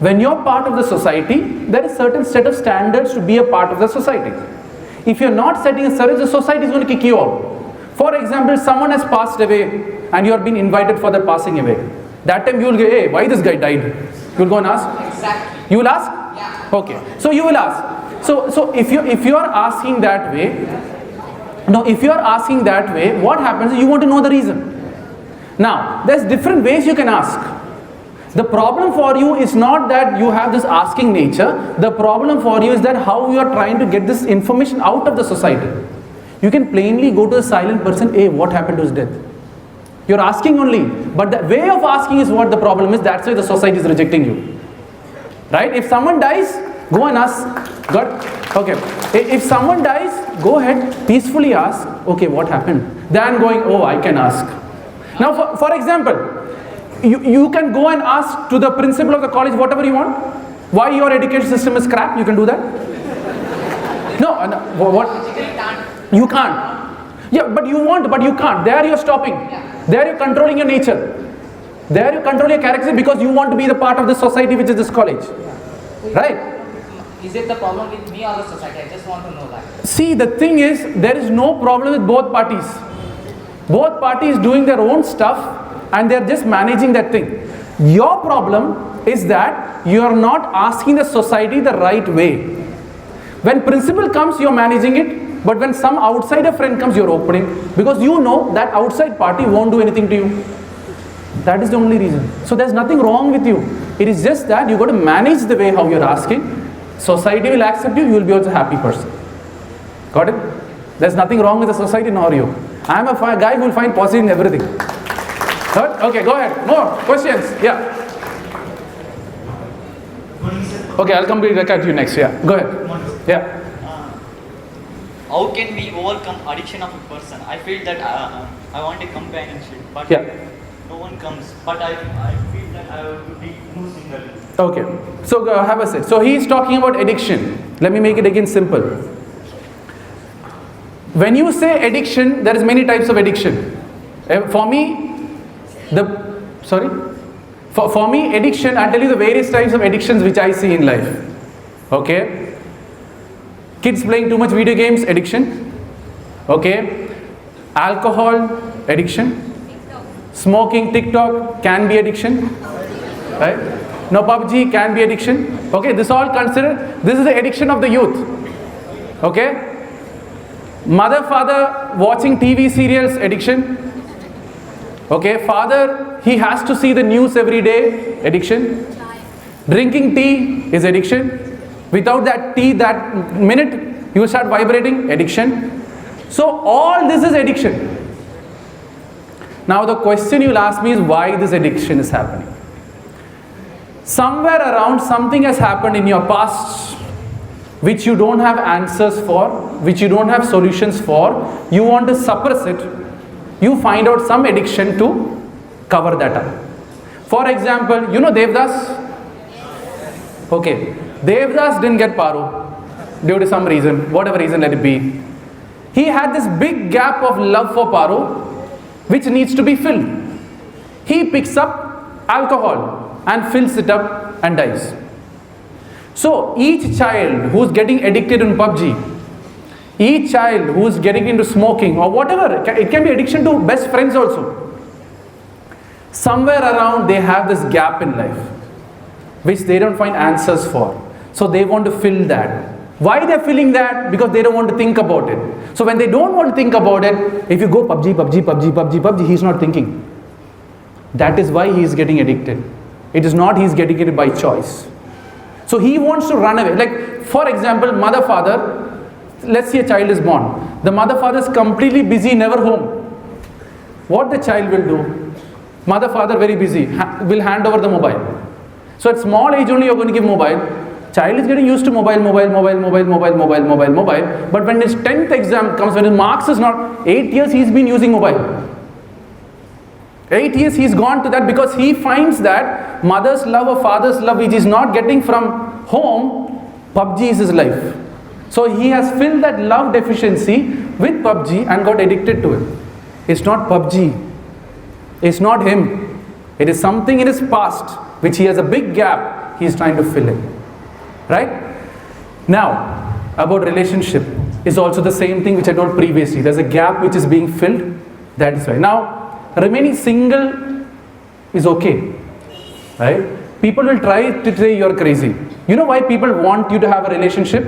when you're part of the society, there is certain set of standards to be a part of the society. If you're not setting a standard, the society is going to kick you out. For example, someone has passed away and you are being invited for their passing away. That time you will go, hey, why this guy died? You will go and ask? Exactly. You will ask? Yeah. Okay. So you will ask. So if you are asking that way, what happens is you want to know the reason. Now, there's different ways you can ask. The problem for you is not that you have this asking nature. The problem for you is that how you are trying to get this information out of the society. You can plainly go to a silent person, hey, what happened to his death? You're asking only, but the way of asking is what the problem is. That's why the society is rejecting you. Right? If someone dies, go and ask. God, okay. If someone dies, go ahead, peacefully ask, okay, what happened? Than going, oh, I can ask. Now, for example, you can go and ask to the principal of the college whatever you want. Why your education system is crap? You can do that. No, what? You can't. Yeah, but you want, but you can't. There you're stopping. There you're controlling your nature. There you control your character because you want to be the part of the society which is this college. Right? Is it the problem with me or the society? I just want to know that. See, the thing is, there is no problem with both parties. Both parties doing their own stuff and they're just managing that thing. Your problem is that you are not asking the society the right way. When principal comes, you're managing it, but when some outsider friend comes, you're opening, because you know that outside party won't do anything to you. That is the only reason. So there's nothing wrong with you. It is just that you got to manage the way how you're asking. Society will accept you, you will be also a happy person. Got it? There's nothing wrong with the society nor you. I'm a guy who will find positive in everything. Good? Okay, go ahead. More questions? Yeah. Okay, I'll complete to you next. Yeah, go ahead. Yeah. How can we overcome addiction of a person? I feel that I want a companionship, but no one comes. But I feel that I have to be more single. Okay, so have a sit. So he's talking about addiction. Let me make it again simple. When you say addiction, there is many types of addiction. For me, for me, addiction, I'll tell you the various types of addictions which I see in life. Okay? Kids playing too much video games, addiction. Okay? Alcohol, addiction. Smoking, TikTok can be addiction. Right? No, PUBG can be addiction. Okay? This all considered, this is the addiction of the youth. Okay? Mother, father watching TV serials, addiction. Okay, father, he has to see the news every day, addiction. Drinking tea is addiction. Without that tea, that minute, you will start vibrating, addiction. So all this is addiction. Now the question you will ask me is why this addiction is happening. Somewhere around something has happened in your past which you don't have answers for, which you don't have solutions for, you want to suppress it, you find out some addiction to cover that up. For example, you know Devdas? Okay, Devdas didn't get Paro due to some reason, whatever reason let it be. He had this big gap of love for Paro which needs to be filled. He picks up alcohol and fills it up and dies. So each child who's getting addicted in PUBG, each child who's getting into smoking or whatever, it can be addiction to best friends also. Somewhere around they have this gap in life which they don't find answers for. So they want to fill that. Why they're filling that? Because they don't want to think about it. So when they don't want to think about it, if you go PUBG, he's not thinking. That is why he is getting addicted. It is not he's getting it by choice. So he wants to run away. Like for example, mother, father, let's say a child is born. The mother, father is completely busy, never home. What the child will do? Mother, father very busy, will hand over the mobile. So at small age only you're going to give mobile. Child is getting used to mobile. But when his 10th exam comes, when his marks is not, 8 years he's been using mobile. 8 years he's gone to that because he finds that mother's love or father's love which he's not getting from home, PUBG is his life. So he has filled that love deficiency with PUBG and got addicted to it. It's not PUBG. It's not him. It is something in his past which he has a big gap he's trying to fill in. Right? Now, about relationship is also the same thing which I told previously. There's a gap which is being filled. That is why. Now, remaining single is okay. Right? People will try to say you're crazy. You know why people want you to have a relationship?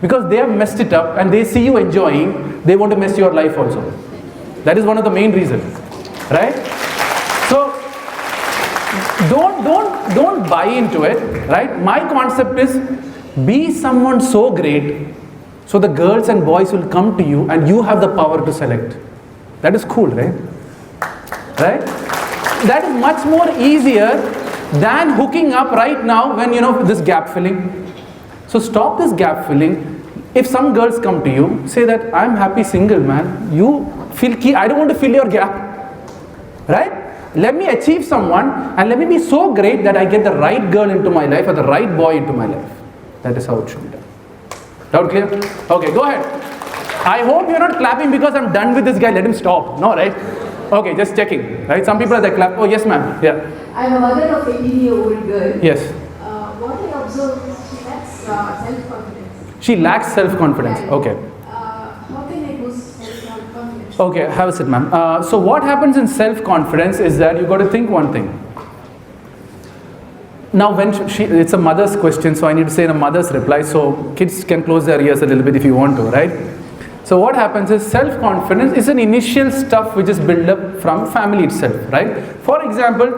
Because they have messed it up and they see you enjoying, they want to mess your life also. That is one of the main reasons. Right? So, don't buy into it, right? My concept is be someone so great so the girls and boys will come to you and you have the power to select. That is cool, right? Right? That is much more easier than hooking up right now when this gap filling. So stop this gap filling. If some girls come to you, say that I'm happy single, man. You feel key. I don't want to fill your gap. Right? Let me achieve someone and let me be so great that I get the right girl into my life or the right boy into my life. That is how it should be done. Doubt clear? Okay, go ahead. I hope you're not clapping because I'm done with this guy. Let him stop. No, right? Okay, just checking. Right? Some people are there clap. Oh, yes, ma'am. Yeah. I'm a mother of 18-year-old girl. Yes. What I observe is she lacks self-confidence. She lacks self-confidence. Okay. How can I boost self-confidence? Okay, have a sit, ma'am. So what happens in self-confidence is that you got to think one thing. Now, when it's a mother's question, so I need to say in a mother's reply. So kids can close their ears a little bit if you want to, right? So what happens is self-confidence is an initial stuff which is built up from family itself, right? For example,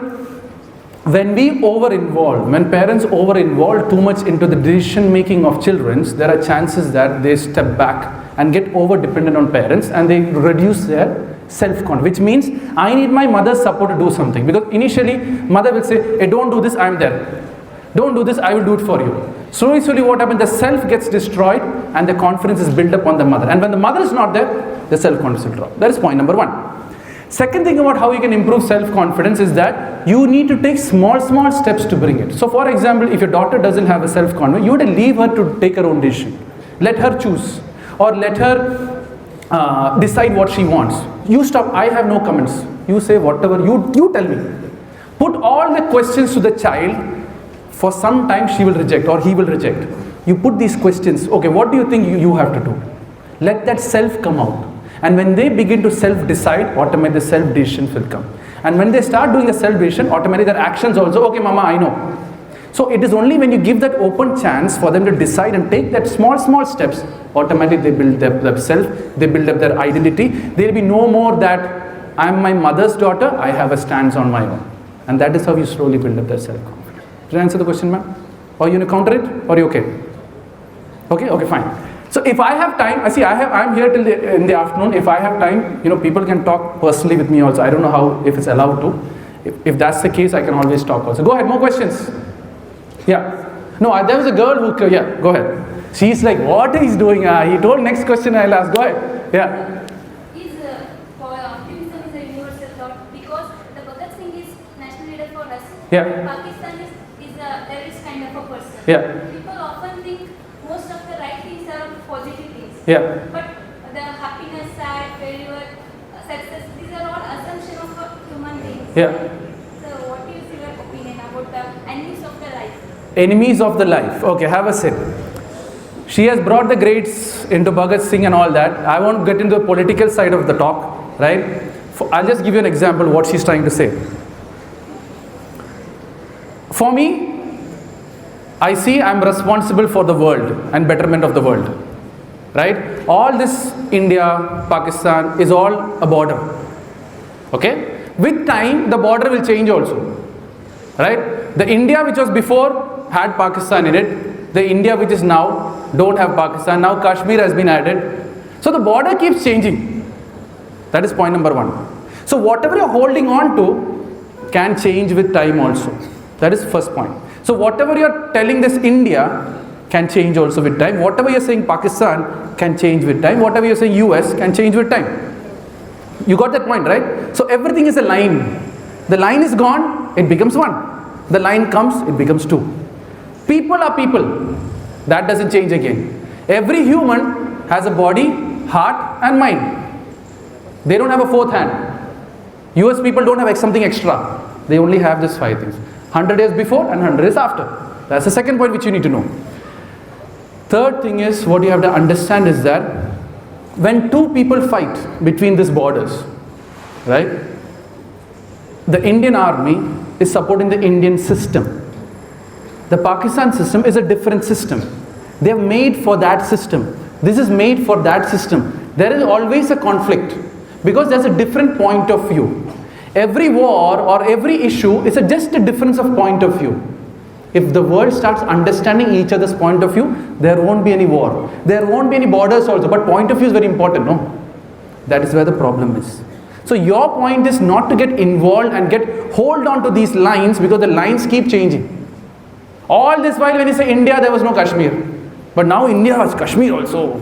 when we over-involve, when parents over-involve too much into the decision-making of children, there are chances that they step back and get over-dependent on parents and they reduce their self-confidence, which means I need my mother's support to do something. Because initially, mother will say, hey, don't do this, I'm there. Don't do this, I will do it for you. Slowly, what happens, the self gets destroyed and the confidence is built up on the mother. And when the mother is not there, the self-confidence will drop. That is point number one. Second thing about how you can improve self-confidence is that you need to take small steps to bring it. So for example, if your daughter doesn't have a self-confidence, you would leave her to take her own decision. Let her choose or let her decide what she wants. You stop, I have no comments. You say whatever, you tell me. Put all the questions to the child. For some time she will reject or he will reject. You put these questions, okay, what do you think you have to do? Let that self come out. And when they begin to self-decide, automatically the self-decision will come. And when they start doing the self-decision, automatically their actions also, okay mama, I know. So it is only when you give that open chance for them to decide and take that small steps, automatically they build their self, they build up their identity. There will be no more that I am my mother's daughter, I have a stance on my own. And that is how you slowly build up their self-confidence. Did I answer the question, ma'am? Or you want to counter it? Or are you okay? Okay, fine. So if I have time, I'm here till in the afternoon. If I have time, people can talk personally with me also. I don't know if it's allowed to. If that's the case, I can always talk also. Go ahead, more questions. Yeah. No, there was a girl who, yeah, go ahead. She's like, what he's doing? He told next question I'll ask. Go ahead. Yeah. For optimism is a universal thought because the Bhagat Singh is national leader for us. Yeah. Pakistan is a terrorist kind of a person. Yeah. People often think most of the right things are positive things. Yeah. But the happiness, sad, failure, success, these are all assumptions of human beings. Yeah. So what is your opinion about the enemies of the life? Enemies of the life. Okay, have a sit. She has brought the grades into Bhagat Singh and all that. I won't get into the political side of the talk, right? I'll just give you an example of what she's trying to say. For me, I see I'm responsible for the world and betterment of the world, right? All this India, Pakistan is all a border, okay? With time, the border will change also, right? The India which was before had Pakistan in it. The India which is now don't have Pakistan. Now Kashmir has been added. So the border keeps changing. That is point number one. So whatever you're holding on to can change with time also. That is first point. So whatever you're telling this India can change also with time. Whatever you're saying Pakistan can change with time. Whatever you're saying US can change with time. You got that point, right? So everything is a line. The line is gone, it becomes one. The line comes, it becomes two. People are people. That doesn't change again. Every human has a body, heart and mind. They don't have a fourth hand. US people don't have something extra. They only have these 5 things. 100 years before and 100 years after. That's the second point which you need to know. Third thing is, what you have to understand is that when two people fight between these borders, right? The Indian army is supporting the Indian system. The Pakistan system is a different system. They have made for that system. This is made for that system. There is always a conflict because there's a different point of view. Every war or every issue is just a difference of point of view. If the world starts understanding each other's point of view, there won't be any war. There won't be any borders also, but point of view is very important, no? That is where the problem is. So your point is not to get involved and hold on to these lines, because the lines keep changing. All this while when you say India, there was no Kashmir. But now India has Kashmir also.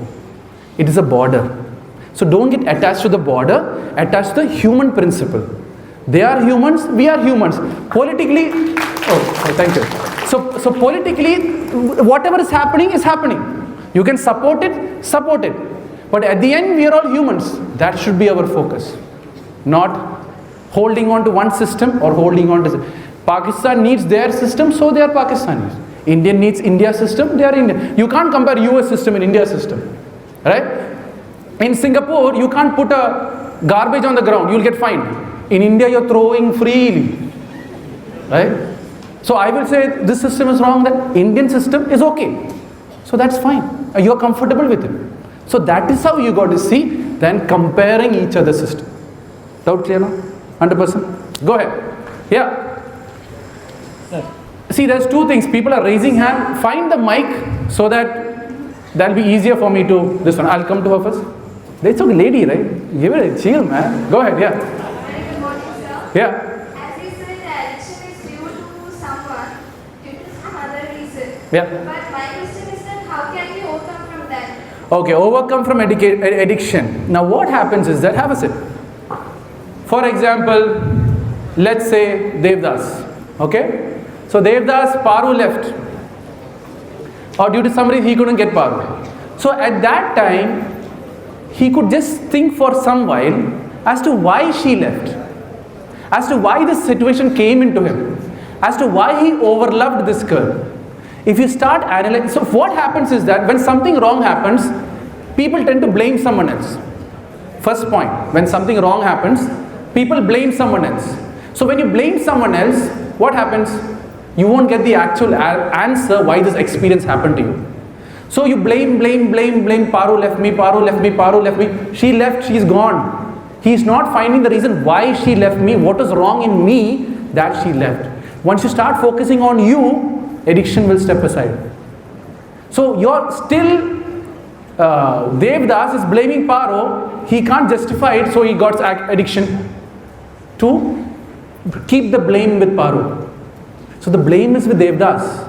It is a border. So don't get attached to the border, attach to the human principle. They are humans, we are humans. Politically, thank you. So politically, whatever is happening is happening. You can support it, support it. But at the end, we are all humans. That should be our focus. Not holding on to one system or holding on to... Pakistan needs their system, so they are Pakistanis. India needs India system, they are Indian. You can't compare US system and India system. Right? In Singapore, you can't put a garbage on the ground, you'll get fined. In India, you're throwing freely. Right? So I will say this system is wrong, that Indian system is okay. So that's fine. You're comfortable with it. So that is how you got to see, then comparing each other's system. Doubt clear now? 100%? Go ahead. Yeah. Sir. See, there's two things. People are raising hand. Find the mic so that that'll be easier for me to this one. I'll come to her first. That's a lady, right? Give it a chill, man. Go ahead, yeah. Good morning, sir. Yeah. As you said, the addiction is due to someone, due to some other reason. Yeah. But my question is that how can we overcome from that? Okay, overcome from addiction. Now what happens is that, have a sip. For example, let's say Devdas. Okay? So Devdas, Paru left. Or due to some reason he couldn't get Paru. So at that time, he could just think for some while as to why she left. As to why this situation came into him. As to why he overloved this girl. If you start analyzing, so what happens is that when something wrong happens, people tend to blame someone else. First point, when something wrong happens, people blame someone else. So when you blame someone else, what happens? You won't get the actual answer why this experience happened to you. So you blame, Paru left me, Paru left me, Paru left me. She left, she's gone. He's not finding the reason why she left me, what was wrong in me that she left. Once you start focusing on you, addiction will step aside. So you're still, Devdas is blaming Paro, he can't justify it, so he got addiction to keep the blame with Paru. So the blame is with Devdas.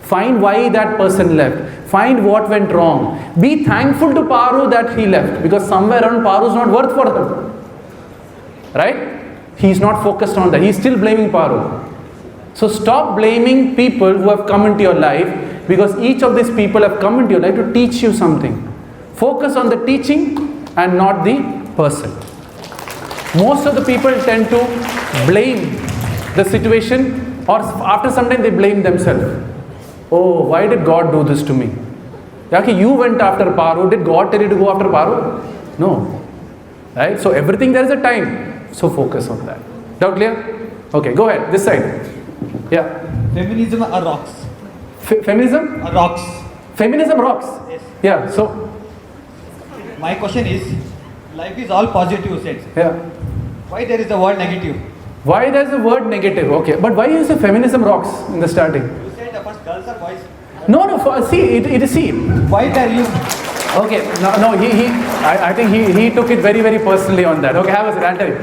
Find why that person left. Find what went wrong. Be thankful to Paru that he left, because somewhere around Paru is not worth for him. Right? He's not focused on that. He's still blaming Paru. So stop blaming people who have come into your life, because each of these people have come into your life to teach you something. Focus on the teaching and not the person. Most of the people tend to blame the situation, or after some time they blame themselves. Oh, why did God do this to me? Okay, you went after Paru. Did God tell you to go after Paru? No. Right? So everything there is a time. So focus on that. Doubt clear? Okay, go ahead. This side. Yeah. Feminism are rocks. Feminism? Are rocks. Feminism rocks. Yes. Yeah. So. My question is, life is all positive sense. Yeah. Why there is the word negative? Why there is the word negative? Okay. But why you say feminism rocks in the starting? You said the first girls or boys? No. See, it is see. Why are you? Okay. No. I think he took it very, very personally on that. Okay. Have a seat. I'll tell you.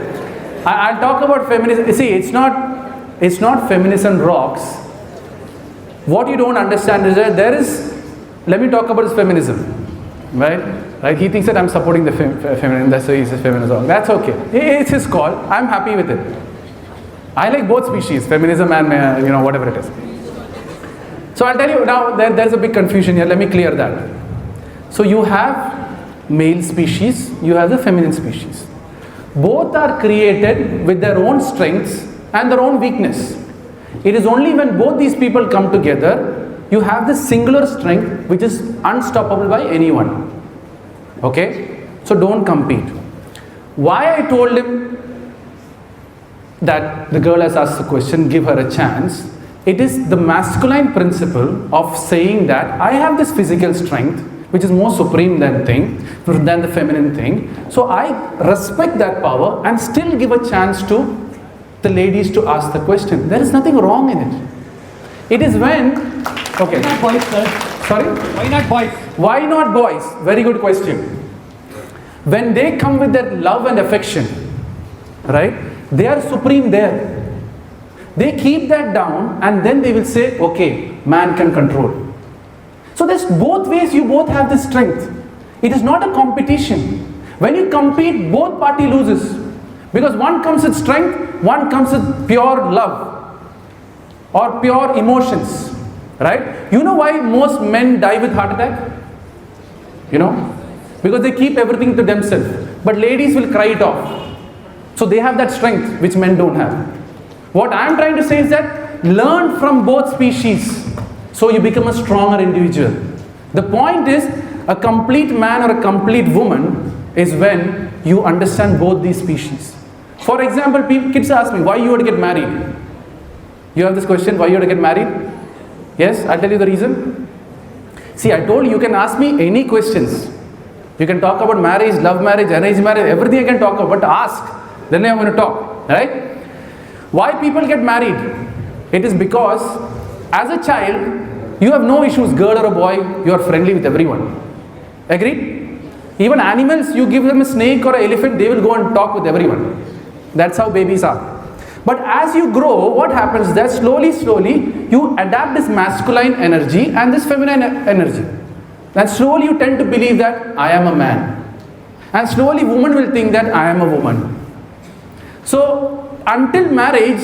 I'll talk about feminism. See, it's not feminism rocks. What you don't understand is that there is. Let me talk about this feminism, right? Right? He thinks that I'm supporting the feminism. That's why he says feminism. That's okay. It's his call. I'm happy with it. I like both species, feminism and whatever it is. So I'll tell you now. There's a big confusion here. Let me clear that. So you have male species. You have the feminine species. Both are created with their own strengths and their own weakness. It is only when both these people come together, you have this singular strength which is unstoppable by anyone. Okay? So don't compete. Why I told him that the girl has asked the question, give her a chance. It is the masculine principle of saying that I have this physical strength which is more supreme than the feminine thing. So I respect that power and still give a chance to the ladies to ask the question. There is nothing wrong in it. It is when, okay. Why not boys, sir? Sorry? Why not boys? Why not boys? Very good question. When they come with their love and affection, right? They are supreme there. They keep that down and then they will say, okay, man can control. So there's both ways, you both have this strength. It is not a competition. When you compete, both party loses. Because one comes with strength, one comes with pure love or pure emotions, right? You know why most men die with heart attack? You know? Because they keep everything to themselves. But ladies will cry it off. So they have that strength which men don't have. What I am trying to say is that learn from both species so you become a stronger individual. The point is, a complete man or a complete woman is when you understand both these species. For example, kids ask me, why you want to get married? You have this question, why you want to get married? Yes, I'll tell you the reason. See, I told you can ask me any questions. You can talk about marriage, love marriage, arranged marriage, everything I can talk about, but ask, then I'm going to talk, right? Why people get married? It is because as a child, you have no issues, girl or a boy, you are friendly with everyone. Agreed? Even animals, you give them a snake or an elephant, they will go and talk with everyone. That's how babies are. But as you grow, what happens is that slowly, you adapt this masculine energy and this feminine energy. And slowly you tend to believe that I am a man. And slowly woman will think that I am a woman. So until marriage,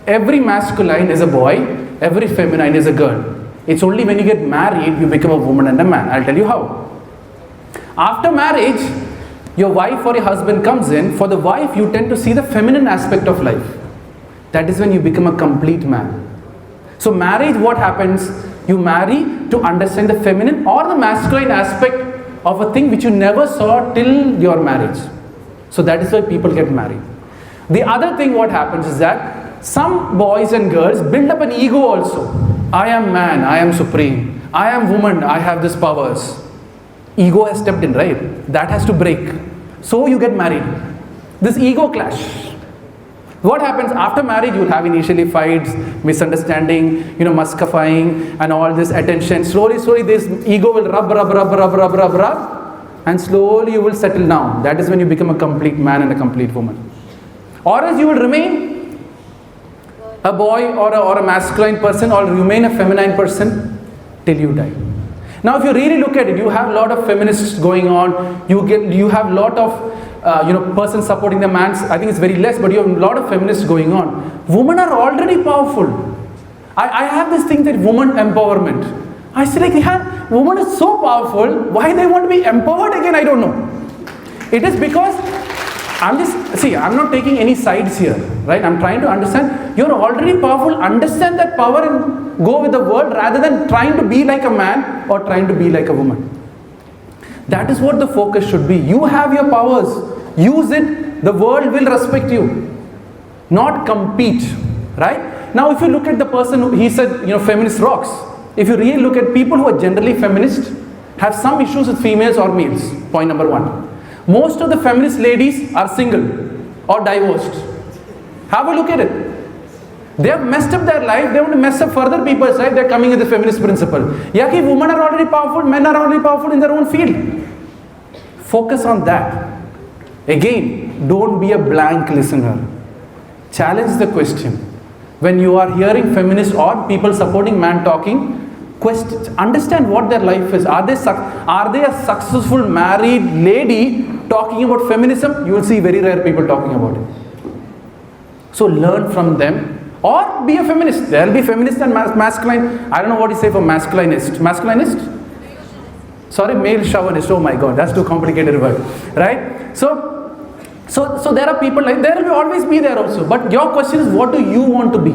every masculine is a boy, every feminine is a girl. It's only when you get married, you become a woman and a man. I'll tell you how. After marriage, your wife or your husband comes in. For the wife, you tend to see the feminine aspect of life. That is when you become a complete man. So marriage, what happens? You marry to understand the feminine or the masculine aspect of a thing which you never saw till your marriage. So that is why people get married. The other thing what happens is that some boys and girls build up an ego also. I am man, I am supreme. I am woman, I have these powers. Ego has stepped in, right? That has to break. So you get married. This ego clash. What happens after marriage? You will have initially fights, misunderstanding, muscifying and all this attention. Slowly this ego will rub. And slowly you will settle down. That is when you become a complete man and a complete woman. Or else you will remain a boy or a masculine person or remain a feminine person till you die. Now if you really look at it, you have a lot of feminists going on, you have a lot of persons supporting the man. I think it's very less, but you have a lot of feminists going on. Women are already powerful. I have this thing that woman empowerment. I say woman is so powerful, why they want to be empowered again, I don't know. It is because I'm not taking any sides here, right? I'm trying to understand, you're already powerful, understand that power and go with the world rather than trying to be like a man or trying to be like a woman. That is what the focus should be. You have your powers, use it, the world will respect you, not compete, right? Now if you look at the person who, he said, feminist rocks. If you really look at people who are generally feminist, have some issues with females or males, point number one. Most of the feminist ladies are single or divorced. Have a look at it. They have messed up their life, they want to mess up further people's life, they're coming with the feminist principle. Yaki, women are already powerful, men are already powerful in their own field. Focus on that. Again, don't be a blank listener. Challenge the question. When you are hearing feminists or people supporting man talking, understand what their life is. Are they a successful married lady talking about feminism? You will see very rare people talking about it. So learn from them or be a feminist. There will be feminist and masculine. I don't know what you say for masculinist. Masculinist? Sorry, male chauvinist. Oh my God, that's too complicated word, right? So there are people like, there will always be there also. But your question is, what do you want to be?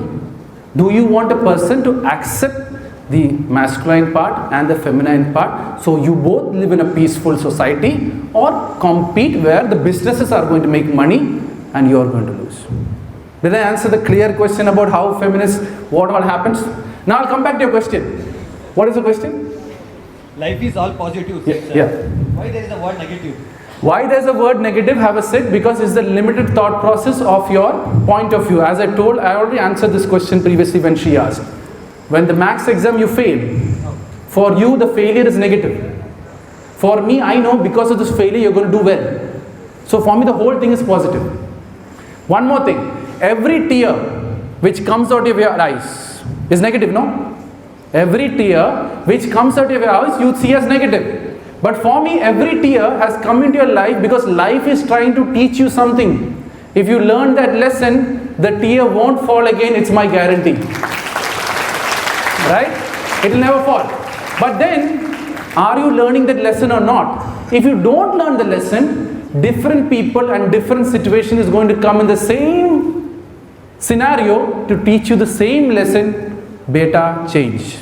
Do you want a person to accept the masculine part and the feminine part, so you both live in a peaceful society, or compete where the businesses are going to make money and you are going to lose? Did I answer the clear question about how feminists, what all happens? Now I'll come back to your question. What is the question? Life is all positive. Yeah. Why there is a word negative? Why there's a word negative, have a sit, because it's the limited thought process of your point of view. As I told, I already answered this question previously when she asked. When the maths exam you fail, for you the failure is negative. For me, I know because of this failure you're going to do well. So for me the whole thing is positive. One more thing, every tear which comes out of your eyes is negative, no? Every tear which comes out of your eyes you see as negative. But for me, every tear has come into your life because life is trying to teach you something. If you learn that lesson, the tear won't fall again, it's my guarantee. Right? It will never fall. But then, are you learning that lesson or not? If you don't learn the lesson, different people and different situation is going to come in the same scenario to teach you the same lesson. Beta, change.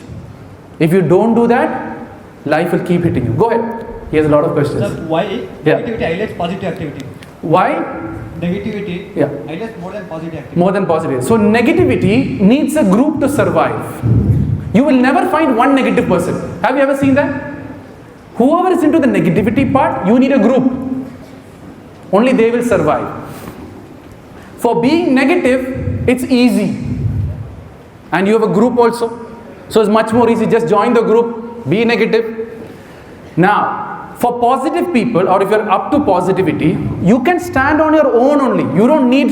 If you don't do that, life will keep hitting you. Go ahead. He has a lot of questions. Sir, why negativity highlights positive activity? Why? Negativity highlights more than positive activity. More than positive. So negativity needs a group to survive. You will never find one negative person. Have you ever seen that? Whoever is into the negativity part, you need a group. Only they will survive. For being negative, it's easy. And you have a group also. So it's much more easy. Just join the group, be negative. Now, for positive people, or if you're up to positivity, you can stand on your own only. You don't need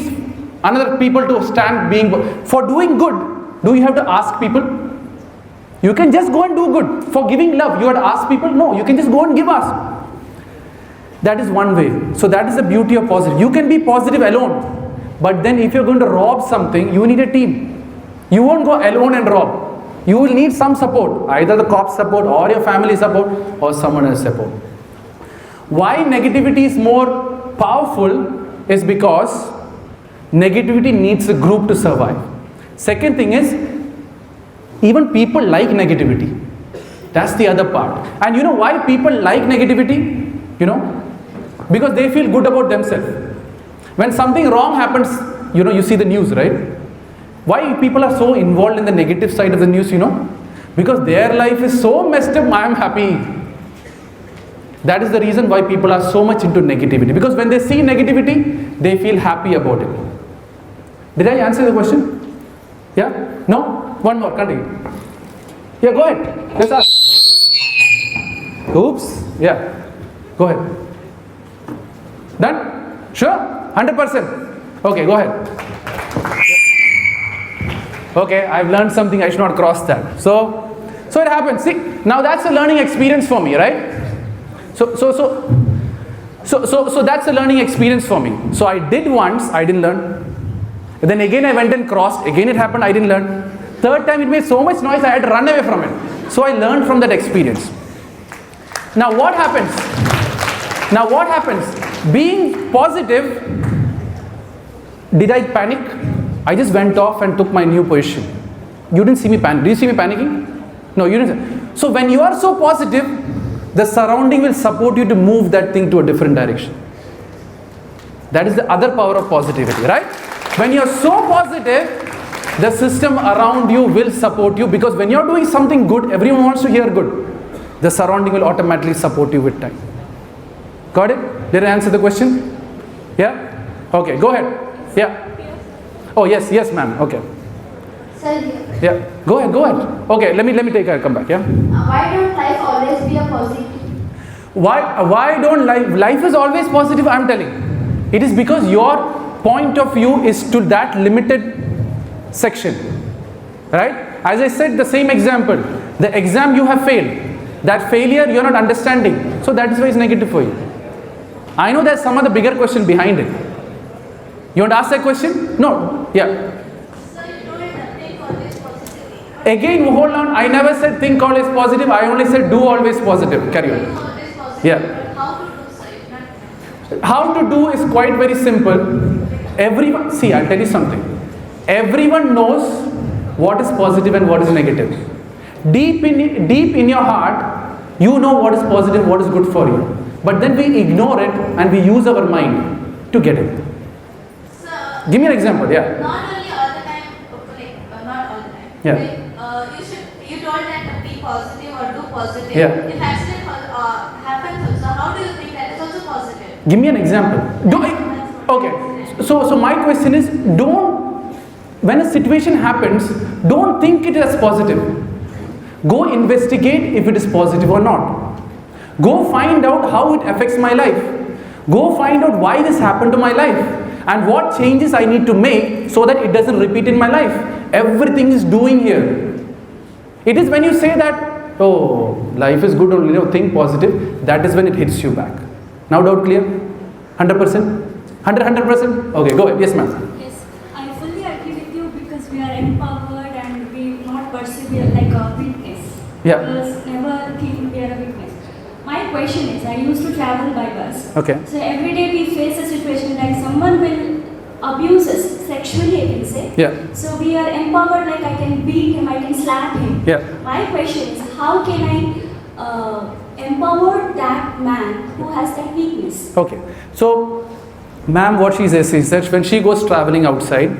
another people to stand being. For doing good, do you have to ask people? You can just go and do good. For giving love, you have to ask people? No, you can just go and give us. That is one way. So that is the beauty of positive. You can be positive alone. But then if you're going to rob something, you need a team. You won't go alone and rob. You will need some support. Either the cop's support or your family support or someone else's support. Why negativity is more powerful is because negativity needs a group to survive. Second thing is, even people like negativity. That's the other part. And you know why people like negativity? You know? Because they feel good about themselves. When something wrong happens, you know, you see the news, right? Why people are so involved in the negative side of the news, you know? Because their life is so messed up, I am happy. That is the reason why people are so much into negativity. Because when they see negativity, they feel happy about it. Did I answer the question? Yeah? No? One more, continue. Yeah, go ahead. Let's ask. Oops. Yeah. Go ahead. Done? Sure? 100%? Okay, go ahead. Okay, I've learned something, I should not cross that. So it happens. See, now that's a learning experience for me, right? So that's a learning experience for me. So I did once, I didn't learn. Then again I went and crossed, again it happened, I didn't learn. Third time it made so much noise, I had to run away from it. So I learned from that experience. Now what happens? Being positive, did I panic? I just went off and took my new position. You didn't see me panic. Did you see me panicking? No, you didn't. So when you are so positive, the surrounding will support you to move that thing to a different direction. That is the other power of positivity, right? When you are so positive, the system around you will support you, because when you are doing something good, everyone wants to hear good. The surrounding will automatically support you with time. Got it? Did I answer the question? Yeah? Okay, go ahead. Yeah. Oh yes, ma'am. Okay. Sir, yeah. Go ahead. Okay, let me take her. Come back. Yeah. Why don't life always be a positive? Why don't life is always positive? I'm telling. It is because your point of view is to that limited section, right? As I said, the same example. The exam you have failed. That failure you're not understanding. So that is why it's negative for you. I know there's some other bigger question behind it. You want to ask that question? No. Yeah. So you told think always positive. Again, hold on. I never said think always positive. I only said do always positive. Carry on. Always positive. Yeah. But how to do so? How to do is quite very simple. Everyone, see, I'll tell you something. Everyone knows what is positive and what is negative. Deep in your heart, you know what is positive, what is good for you. But then we ignore it and we use our mind to get it. Give me an example, yeah. Not only all the time, not all the time. Yeah. You told that be positive or do positive. Yeah. If accident happens also, how do you think that is also positive? Give me an example. Okay. So my question is, when a situation happens, don't think it as positive. Go investigate if it is positive or not. Go find out how it affects my life. Go find out why this happened to my life and what changes I need to make so that it doesn't repeat in my life. Everything is doing here. It is when you say that, oh, life is good only, think positive, that is when it hits you back. Now doubt clear? 100%? 100%? Okay, go ahead. Yes, ma'am. Yes, I fully agree with you because we are empowered and we not persevere like a weakness. Yeah. Because never think we are a weakness. My question is, I used to travel by bus. Okay. So every day we face a situation like someone will abuse us sexually, I can say. Yeah. So we are empowered, like I can beat him, I can slap him. Yeah. My question is, how can I empower that man who has that weakness? Okay. So, ma'am, what she says is that when she goes traveling outside,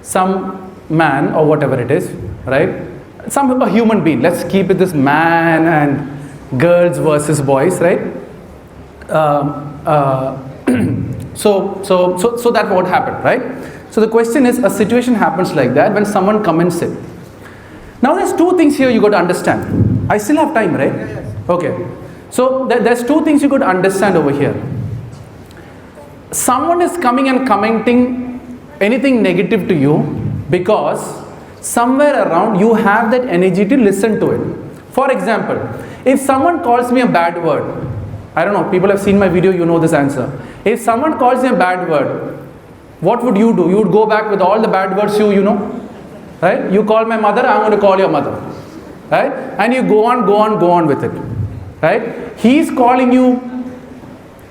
some man or whatever it is, right? A human being. Let's keep it this man and girls versus boys, right? So that what happened, right? So the question is, a situation happens like that when someone comments it. Now there's two things here you got to understand. I still have time, right? Okay. So there's two things you got to understand over here. Someone is coming and commenting anything negative to you because somewhere around you have that energy to listen to it. For example, if someone calls me a bad word, I don't know, people have seen my video, you know this answer. If someone calls me a bad word, what would you do? You would go back with all the bad words you know, right? You call my mother, I'm going to call your mother, right? And you go on with it, right? He's calling you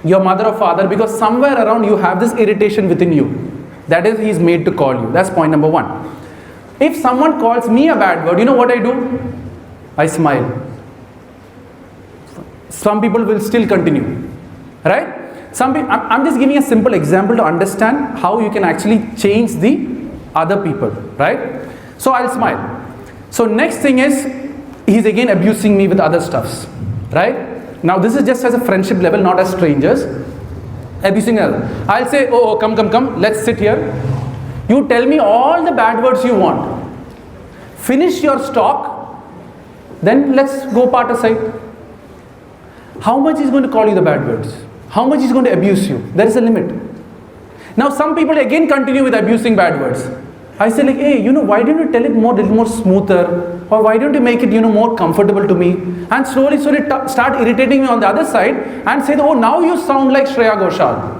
your mother or father because somewhere around you have this irritation within you. That is, he's made to call you. That's point number one. If someone calls me a bad word, you know what I do? I smile. Some people will still continue, right? I'm just giving a simple example to understand how you can actually change the other people, right? So I'll smile. So next thing is, he's again abusing me with other stuffs, right? Now this is just as a friendship level, not as strangers. Abusing other. I'll say, oh, come, let's sit here. You tell me all the bad words you want. Finish your stock, then let's go part aside. How much is going to call you the bad words? How much is going to abuse you? There is a limit. Now some people again continue with abusing bad words. I say like, hey, why don't you tell it little more smoother? Or why don't you make it, more comfortable to me? And slowly start irritating me on the other side and say, oh, now you sound like Shreya Ghoshal.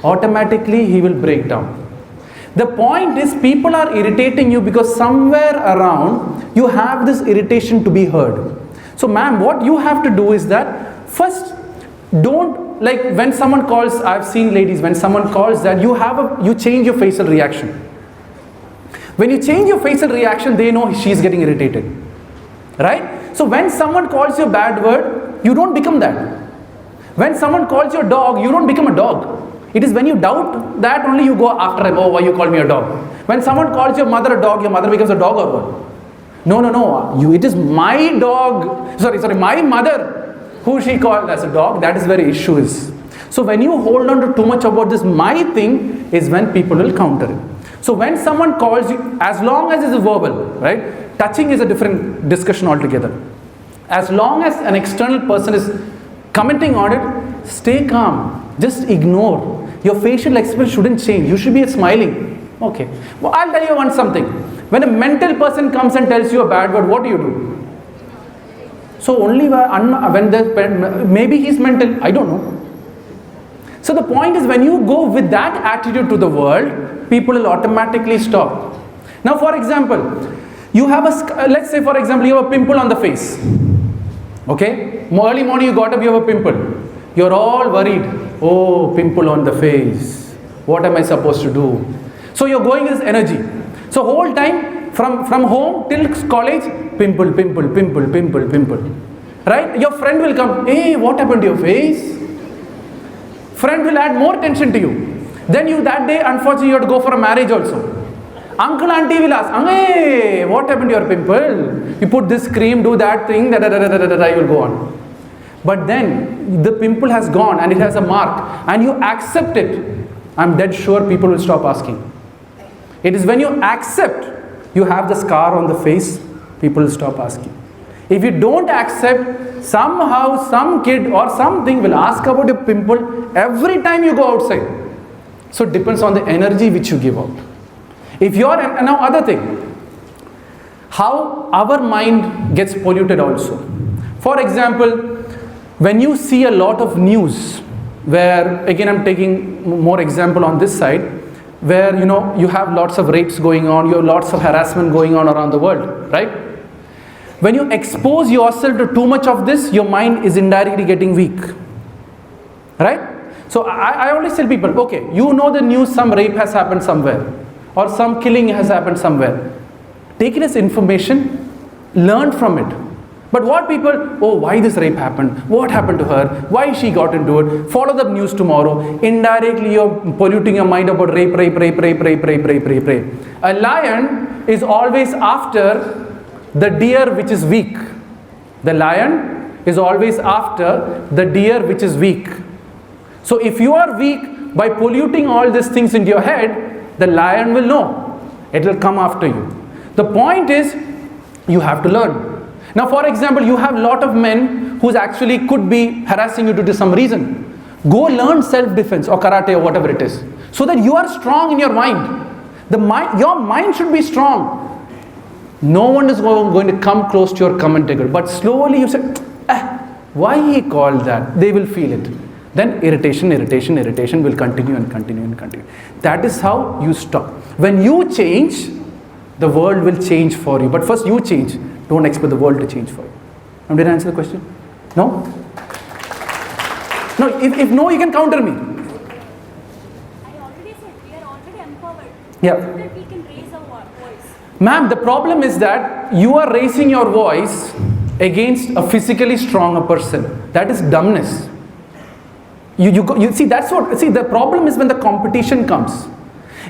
Automatically he will break down. The point is, people are irritating you because somewhere around you have this irritation to be heard. So ma'am, what you have to do is that first, don't, like when someone calls, I've seen ladies, when someone calls that, you change your facial reaction. When you change your facial reaction, they know she's getting irritated, right? So when someone calls you a bad word, you don't become that. When someone calls you a dog, you don't become a dog. It is when you doubt that only you go after him. Oh, why you call me a dog? When someone calls your mother a dog, your mother becomes a dog or what? No. It is my dog. Sorry, my mother, who she called as a dog. That is where the issue is. So when you hold on to too much about this my thing, is when people will counter it. So when someone calls you, as long as it's verbal, right? Touching is a different discussion altogether. As long as an external person is commenting on it, stay calm. Just ignore. Your facial expression shouldn't change. You should be smiling. Okay. Well, I'll tell you something. When a mental person comes and tells you a bad word, what do? So only when maybe he's mental, I don't know. So the point is, when you go with that attitude to the world, people will automatically stop. Now for example, you have let's say for example, you have a pimple on the face. Okay? Early morning you got up, you have a pimple. You're all worried. Oh, pimple on the face. What am I supposed to do? So you're going with this energy. So whole time from home till college, pimple. Right? Your friend will come. Hey, what happened to your face? Friend will add more tension to you. Then you that day, unfortunately, you have to go for a marriage also. Uncle, auntie will ask, hey, what happened to your pimple? You put this cream, do that thing, you will go on. but then the pimple has gone and it has a mark and you accept it, I'm dead sure people will stop asking. It is when you accept you have the scar on the face, people will stop asking. If you don't accept, somehow some kid or something will ask about your pimple every time you go outside. So it depends on the energy which you give out. If you are, and now other thing, how our mind gets polluted also. For example, when you see a lot of news, where again I'm taking more example on this side, where you have lots of rapes going on, you have lots of harassment going on around the world, right? When you expose yourself to too much of this, your mind is indirectly getting weak, right? So I always tell people, okay, the news, some rape has happened somewhere, or some killing has happened somewhere. Take it as information, learn from it. But what people, why this rape happened? What happened to her? Why she got into it? Follow the news tomorrow. Indirectly you're polluting your mind about rape. A lion is always after the deer which is weak. The lion is always after the deer which is weak. So if you are weak, by polluting all these things into your head, the lion will know. It will come after you. The point is, you have to learn. Now for example, you have a lot of men who actually could be harassing you due to some reason. Go learn self-defense or karate or whatever it is, so that you are strong in your mind. Your mind should be strong. No one is going to come close to your commentator. But slowly you say, why he called that? They will feel it. Then irritation will continue and continue and continue. That is how you stop. When you change, the world will change for you. But first you change. Don't expect the world to change for you. Did I answer the question? No? No, if no, you can counter me. I already said we are already empowered. Yeah. So that we can raise our voice. Ma'am, the problem is that you are raising your voice against a physically stronger person. That is dumbness. You see, the problem is when the competition comes.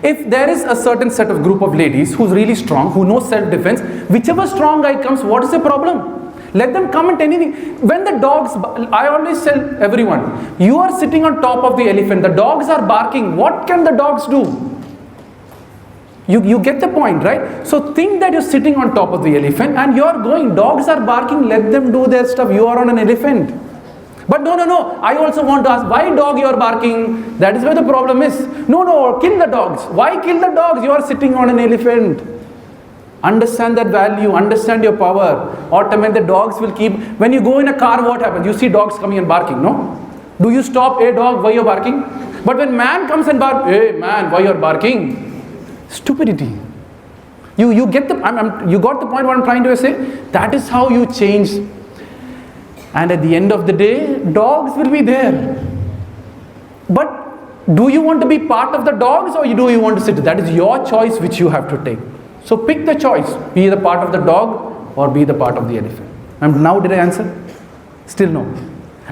If there is a certain set of group of ladies who's really strong, who knows self-defense, whichever strong guy comes, what is the problem? Let them comment anything. When the dogs, I always tell everyone, you are sitting on top of the elephant, the dogs are barking, what can the dogs do? You get the point, right? So think that you're sitting on top of the elephant and you're going, dogs are barking, let them do their stuff, you are on an elephant. But no, I also want to ask, why dog you are barking? That is where the problem is. No, kill the dogs. Why kill the dogs? You are sitting on an elephant. Understand that value, understand your power. Automatically the dogs will keep, when you go in a car, what happens? You see dogs coming and barking, no? Do you stop, hey dog, why you are barking? But when man comes and barks, hey man, why you are barking? Stupidity. You get you got the point what I'm trying to say? That is how you change. And at the end of the day, dogs will be there. But do you want to be part of the dogs or do you want to sit? That is your choice which you have to take. So pick the choice. Be the part of the dog or be the part of the elephant. And now did I answer? Still no.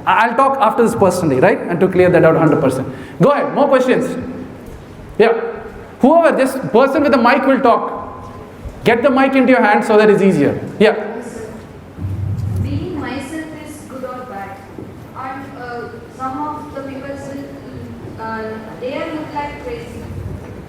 I'll talk after this personally, right? And to clear that out 100%. Go ahead, more questions. Yeah. Whoever, this person with the mic will talk. Get the mic into your hand so that it's easier. Yeah. They look like crazy.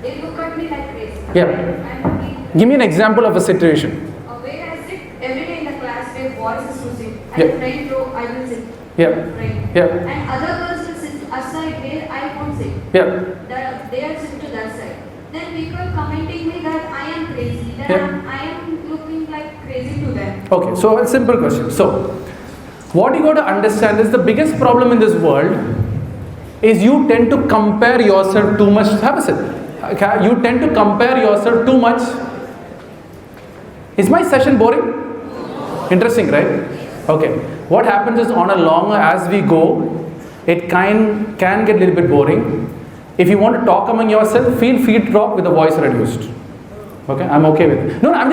They look at me like crazy. Yeah. Give me an example of a situation. Where I sit every day in the class where boys is sitting. Yeah. And friend row I will sit. Yeah. Right. Yeah. And other girls will sit aside where I won't sit. Yeah. They are sitting to that side. Then people commenting me that I am crazy. Then Yeah. I am looking like crazy to them. Okay, so a simple question. So, what you got to understand is the biggest problem in this world is you tend to compare yourself too much. Have a sit. Okay, you tend to compare yourself too much. Is my session boring? Interesting, right? Okay. What happens is on a longer as we go, it can get a little bit boring. If you want to talk among yourself, feel free to talk with the voice reduced. Okay, I'm okay with it. No, I'm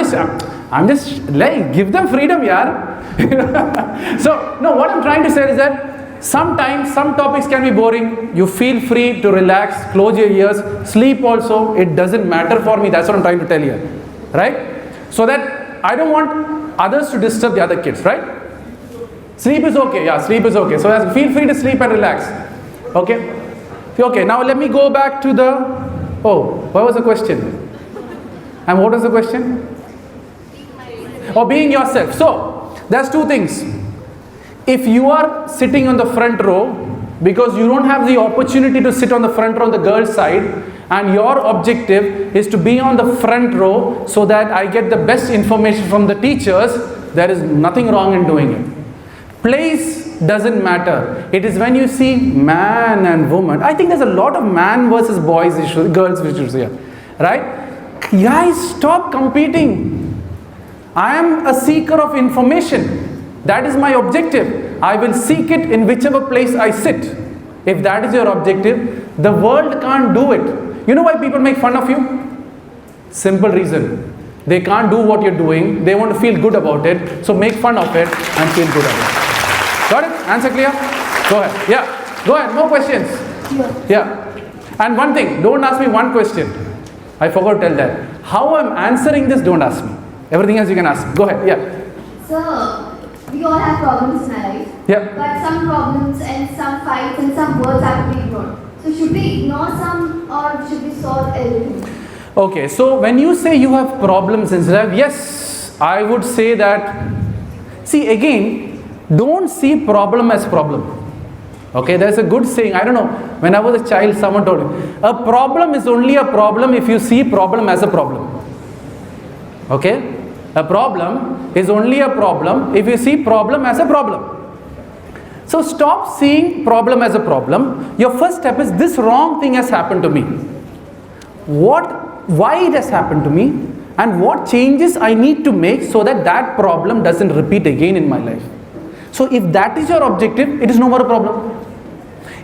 just like give them freedom, yaar. So no, what I'm trying to say is that sometimes some topics can be boring. You feel free to relax, close your ears, sleep also. It doesn't matter for me. That's what I'm trying to tell you, right? So that I don't want others to disturb the other kids, right? Sleep is okay. Yeah, sleep is okay. So feel free to sleep and relax. Okay? Okay, now let me go back to the... Oh, what was the question? And what was the question? Oh, being yourself. So, there's two things. If you are sitting on the front row, because you don't have the opportunity to sit on the front row on the girls' side, and your objective is to be on the front row so that I get the best information from the teachers, there is nothing wrong in doing it. Place doesn't matter. It is when you see man and woman. I think there's a lot of man versus boys issues, girls issues here, right? Guys, stop competing. I am a seeker of information. That is my objective. I will seek it in whichever place I sit. If that is your objective, the world can't do it. You know why people make fun of you? Simple reason. They can't do what you're doing. They want to feel good about it. So make fun of it and feel good about it. Got it? Answer clear? Go ahead. Yeah. Go ahead. More questions? Yeah. And one thing, don't ask me one question. I forgot to tell that. How I'm answering this, don't ask me. Everything else you can ask. Go ahead. Yeah. Sir, we all have problems in our life. Yeah. But some problems and some fights and some words have to be ignored. So should we ignore some or should we solve everything? Okay, so when you say you have problems in life, yes, I would say that, see again, don't see problem as problem. Okay, there's a good saying, I don't know, when I was a child someone told me, a problem is only a problem if you see problem as a problem. Okay, a problem is only a problem if you see problem as a problem. So stop seeing problem as a problem. Your first step is, this wrong thing has happened to me. Why it has happened to me, and what changes I need to make so that that problem doesn't repeat again in my life. So if that is your objective, it is no more a problem.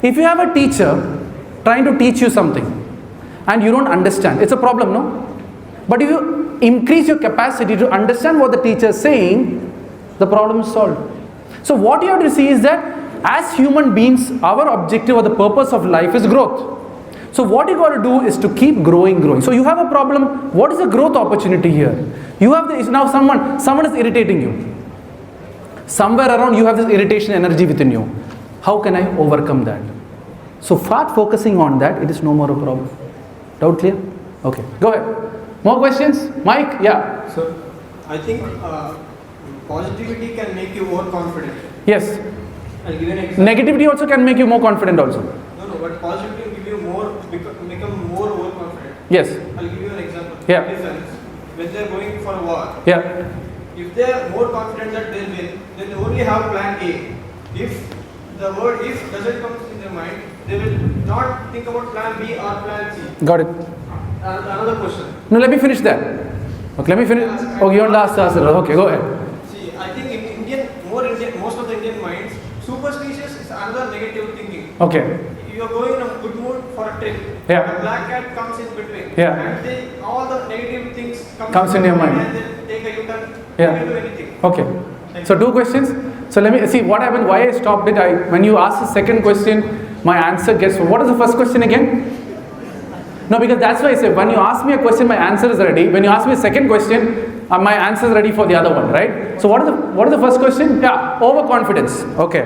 If you have a teacher trying to teach you something and you don't understand, it's a problem, no? But if you increase your capacity to understand what the teacher is saying, the problem is solved. So what you have to see is that as human beings, our objective or the purpose of life is growth. So what you got to do is to keep growing. So you have a problem. What is the growth opportunity here? You have now someone is irritating you. Somewhere around you have this irritation energy within you. How can I overcome that? So start focusing on that. It is no more a problem. Doubt clear? Okay. Go ahead. More questions? Mike? Yeah. So I think positivity can make you more confident. Yes. I'll give you an example. Negativity also can make you more confident also. No, but positivity will give you more, become more overconfident. Yes. I'll give you an example. Yeah. Defense, when they're going for a war, Yeah. if they are more confident that they'll win, then they only have plan A. If the word if doesn't come in their mind, they will not think about plan B or plan C. Got it. Another question. No, let me finish that. Okay, let me finish. Okay, you want last answer. Okay, go ahead. See, I think in most of the Indian minds, superstitious is another negative thinking. Okay. You are going in a good mood for a trip. Yeah. A black cat comes in between. Yeah. And all the negative things Comes in your mind. And then take a U-turn. Yeah. You can do anything. Okay. So 2 questions. So let me see what happened. Why I stopped it. When you ask the second question, my answer gets. What is the first question again? No, because that's why I say when you ask me a question, my answer is ready. When you ask me a second question, my answer is ready for the other one, right? So what is the first question? Yeah, overconfidence. Okay.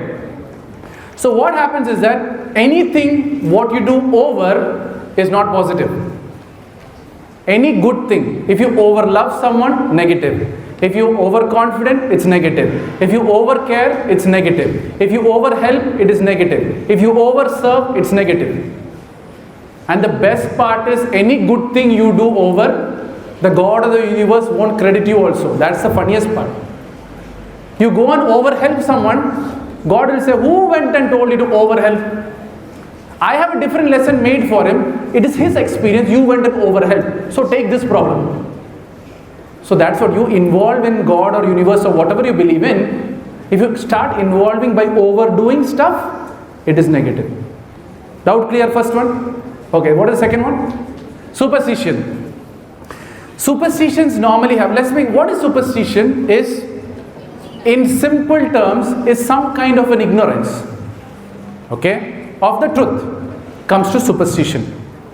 So what happens is that anything what you do over is not positive. Any good thing, if you overlove someone, negative. If you overconfident, it's negative. If you overcare, it's negative. If you overhelp, it is negative. If you overserve, it's negative. And the best part is, any good thing you do over, the God of the universe won't credit you also. That's the funniest part. You go and overhelp someone, God will say, who went and told you to overhelp? I have a different lesson made for him. It is his experience. You went and overhelped. So take this problem. So that's what you involve in God or universe or whatever you believe in. If you start involving by overdoing stuff, it is negative. Doubt clear, first one? Okay, what is the second one? Superstition. Superstitions normally have, what is superstition? Is, in simple terms, is some kind of an ignorance, okay, of the truth comes to superstition,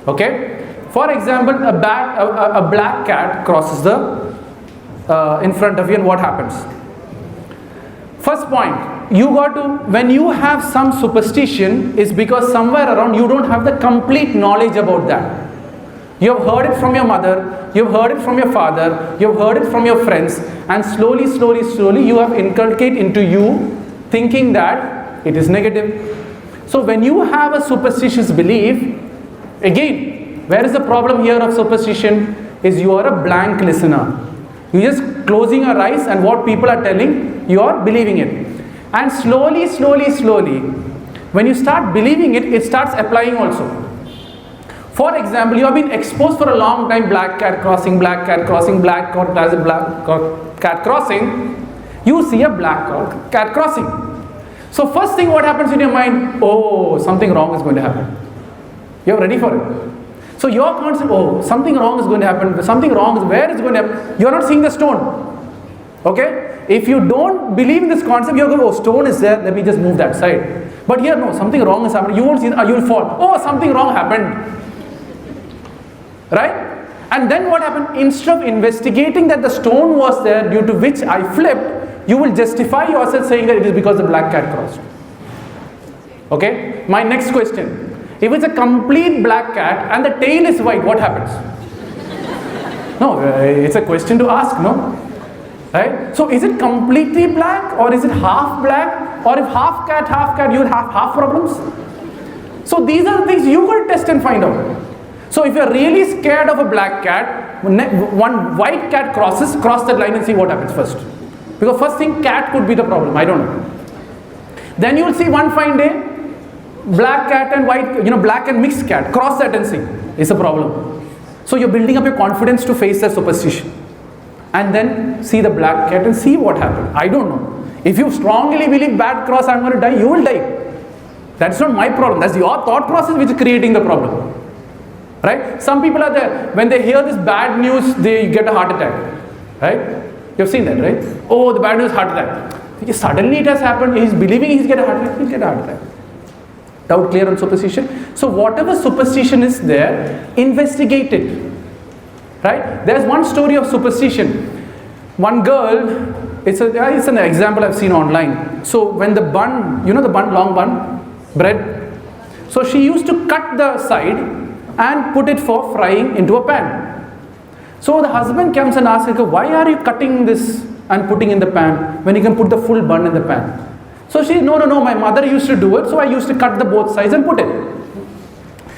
okay. For example, a black cat crosses in front of you, and what happens? First point, when you have some superstition, is because somewhere around you don't have the complete knowledge about that. You have heard it from your mother, you have heard it from your father, you have heard it from your friends, and slowly you have inculcated into you thinking that it is negative. So when you have a superstitious belief, again, where is the problem here of superstition? Is you are a blank listener. You're just closing your eyes and what people are telling, you are believing it. And slowly, when you start believing it, it starts applying also. For example, you have been exposed for a long time, black cat crossing, black cat crossing, black cat crossing. You see a black cat crossing. So first thing what happens in your mind, oh, something wrong is going to happen. You're ready for it. So your concept, oh, something wrong is going to happen. Something wrong is where it's going to happen. You're not seeing the stone. Okay? If you don't believe in this concept, you're going, oh, stone is there, let me just move that side. But here, no, something wrong is happening. You won't see, you'll fall. Oh, something wrong happened. Right? And then what happened? Instead of investigating that the stone was there due to which I flipped, you will justify yourself saying that it is because the black cat crossed. Okay? My next question. If it's a complete black cat and the tail is white, what happens? No, it's a question to ask, no? Right? So is it completely black or is it half black? Or if half cat, you will have half problems? So these are the things you will test and find out. So if you're really scared of a black cat, one white cat cross that line and see what happens first. Because first thing, cat could be the problem, I don't know. Then you will see one fine day, black cat and white, black and mixed cat, cross that and see. It's a problem. So you're building up your confidence to face that superstition. And then see the black cat and see what happens. I don't know. If you strongly believe bad cross, I'm going to die, you will die. That's not my problem. That's your thought process which is creating the problem. Right? Some people are there, when they hear this bad news, they get a heart attack. Right? You've seen that, right? Oh, the bad news, heart attack. Suddenly it has happened, he's believing he's get a heart attack, he'll get a heart attack. Doubt clear on superstition? So whatever superstition is there, investigate it. Right? There's one story of superstition. One girl, it's an example I've seen online. So when the bun, the bun, long bun, bread. So she used to cut the side and put it for frying into a pan. So the husband comes and asks her, why are you cutting this and putting in the pan when you can put the full bun in the pan? So she, no, my mother used to do it, so I used to cut the both sides and put it.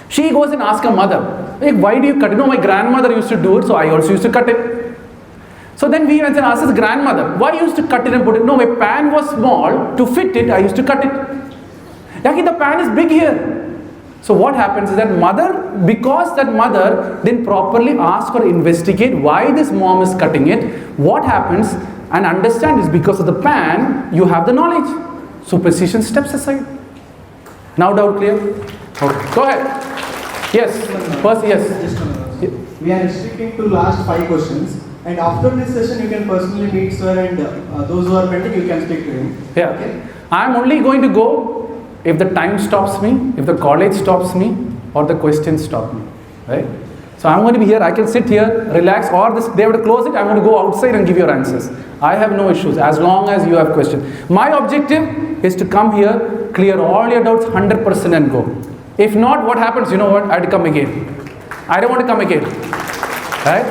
She goes and asks her mother, hey, why do you cut it? No, my grandmother used to do it, so I also used to cut it. So then we went and asked his grandmother, why you used to cut it and put it? No, my pan was small, to fit it, I used to cut it. Yaki, the pan is big here. So what happens is that because that mother didn't properly ask or investigate why this mom is cutting it, what happens and understand is because of the pan, you have the knowledge. Superstition steps aside. Now doubt clear? Okay. Go ahead. Yes. First, yes. We are restricting to last 5 questions. And after this session, you can personally meet sir and those who are pending, you can speak to him. Yeah. Okay. I'm only going to go if the time stops me, if the college stops me, or the questions stop me, right? So I'm going to be here, I can sit here, relax, or they have to close it, I'm going to go outside and give your answers. I have no issues, as long as you have questions. My objective is to come here, clear all your doubts 100% and go. If not, what happens? You know what? I have to come again. I don't want to come again, right?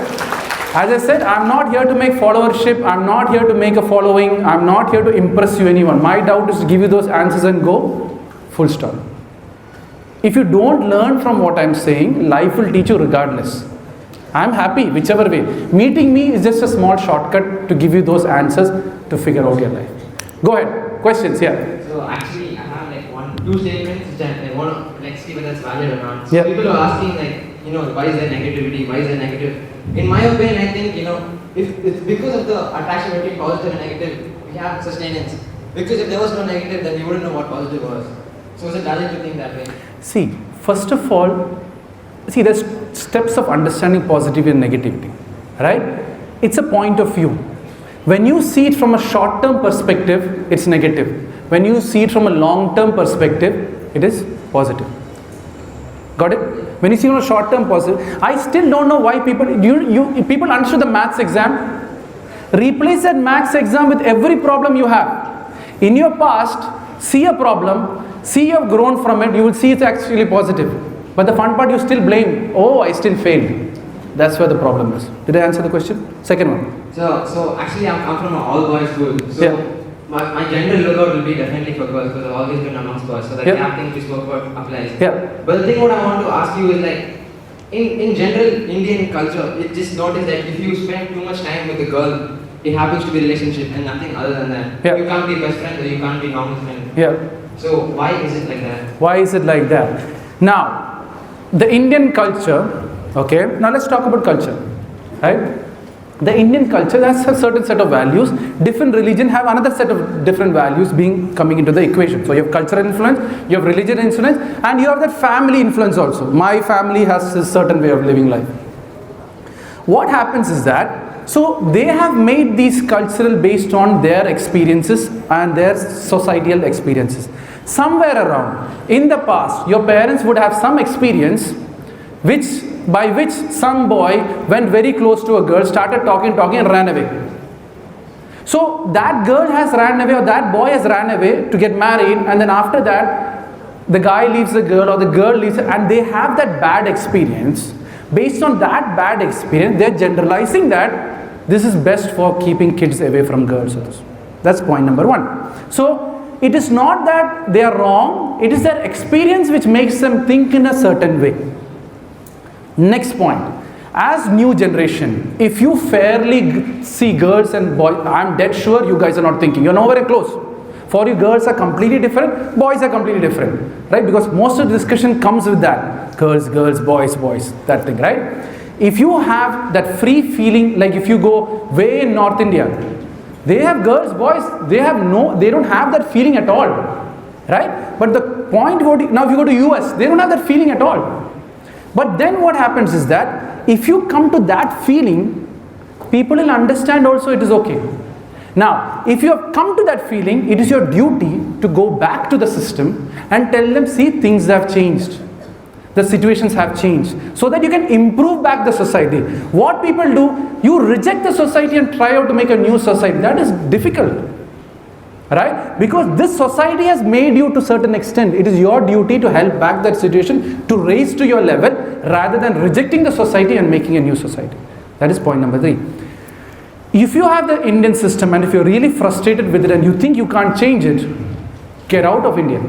As I said, I'm not here to make followership, I'm not here to make a following, I'm not here to impress you anyone. My doubt is to give you those answers and go. Full stop. If you don't learn from what I'm saying, life will teach you regardless. I'm happy whichever way. Meeting me is just a small shortcut to give you those answers to figure out your life. Go ahead. Questions? Yeah. So actually, I have two statements which I want to see whether it's valid or not. So yeah. People are asking why is there negativity? Why is there negative? In my opinion, I think if it's because of the attraction between positive and negative, we have sustenance. Because if there was no negative, then we wouldn't know what positive was. So is it valid to think that way? See, first of all, there's steps of understanding positivity and negativity, right? It's a point of view. When you see it from a short-term perspective, it's negative. When you see it from a long-term perspective, it is positive. Got it? When you see it from a short-term positive, I still don't know why people understood the maths exam. Replace that maths exam with every problem you have. In your past, see a problem, see you have grown from it, you will see it's actually positive. But the fun part, you still blame, oh, I still failed. That's where the problem is. Did I answer the question? Second one. So actually I'm from an all boys school. So Yeah. my gender lookout will be definitely for girls because I've always been amongst boys. So that Yeah. thing we spoke about applies. Yeah. But the thing what I want to ask you is like, in general Indian culture, it just noticed that if you spend too much time with a girl, it happens to be relationship and nothing other than that. Yeah. You can't be best friend or you can't be normal friend. Yeah. So why is it like that? Why is it like that? Now, the Indian culture, okay, now let's talk about culture, right? The Indian culture has a certain set of values. Different religion have another set of different values coming into the equation. So you have cultural influence, you have religion influence, and you have that family influence also. My family has a certain way of living life. What happens is that, so they have made these cultural based on their experiences and their societal experiences. Somewhere around, in the past, your parents would have some experience by which some boy went very close to a girl, started talking and ran away. So that girl has ran away or that boy has ran away to get married, and then after that the guy leaves the girl or the girl leaves her, and they have that bad experience. Based on that bad experience, they're generalizing that this is best for keeping kids away from girls. That's point number one. So it is not that they are wrong, it is their experience which makes them think in a certain way. Next point, as new generation, if you fairly see girls and boys, I'm dead sure you guys are not thinking, you're nowhere close. For you, girls are completely different, boys are completely different, right? Because most of the discussion comes with that, girls, boys, that thing, right? If you have that free feeling, like if you go way in North India, they have girls, boys, they don't have that feeling at all, right? But the point, now if you go to US, they don't have that feeling at all. But then what happens is that if you come to that feeling, people will understand also it is okay. Now, if you have come to that feeling, it is your duty to go back to the system and tell them, see, things have changed. The situations have changed. So that you can improve back the society. What people do, you reject the society and try out to make a new society. That is difficult. Right? Because this society has made you to a certain extent. It is your duty to help back that situation, to raise to your level, rather than rejecting the society and making a new society. That is point number 3. If you have the Indian system and if you're really frustrated with it and you think you can't change it, get out of India.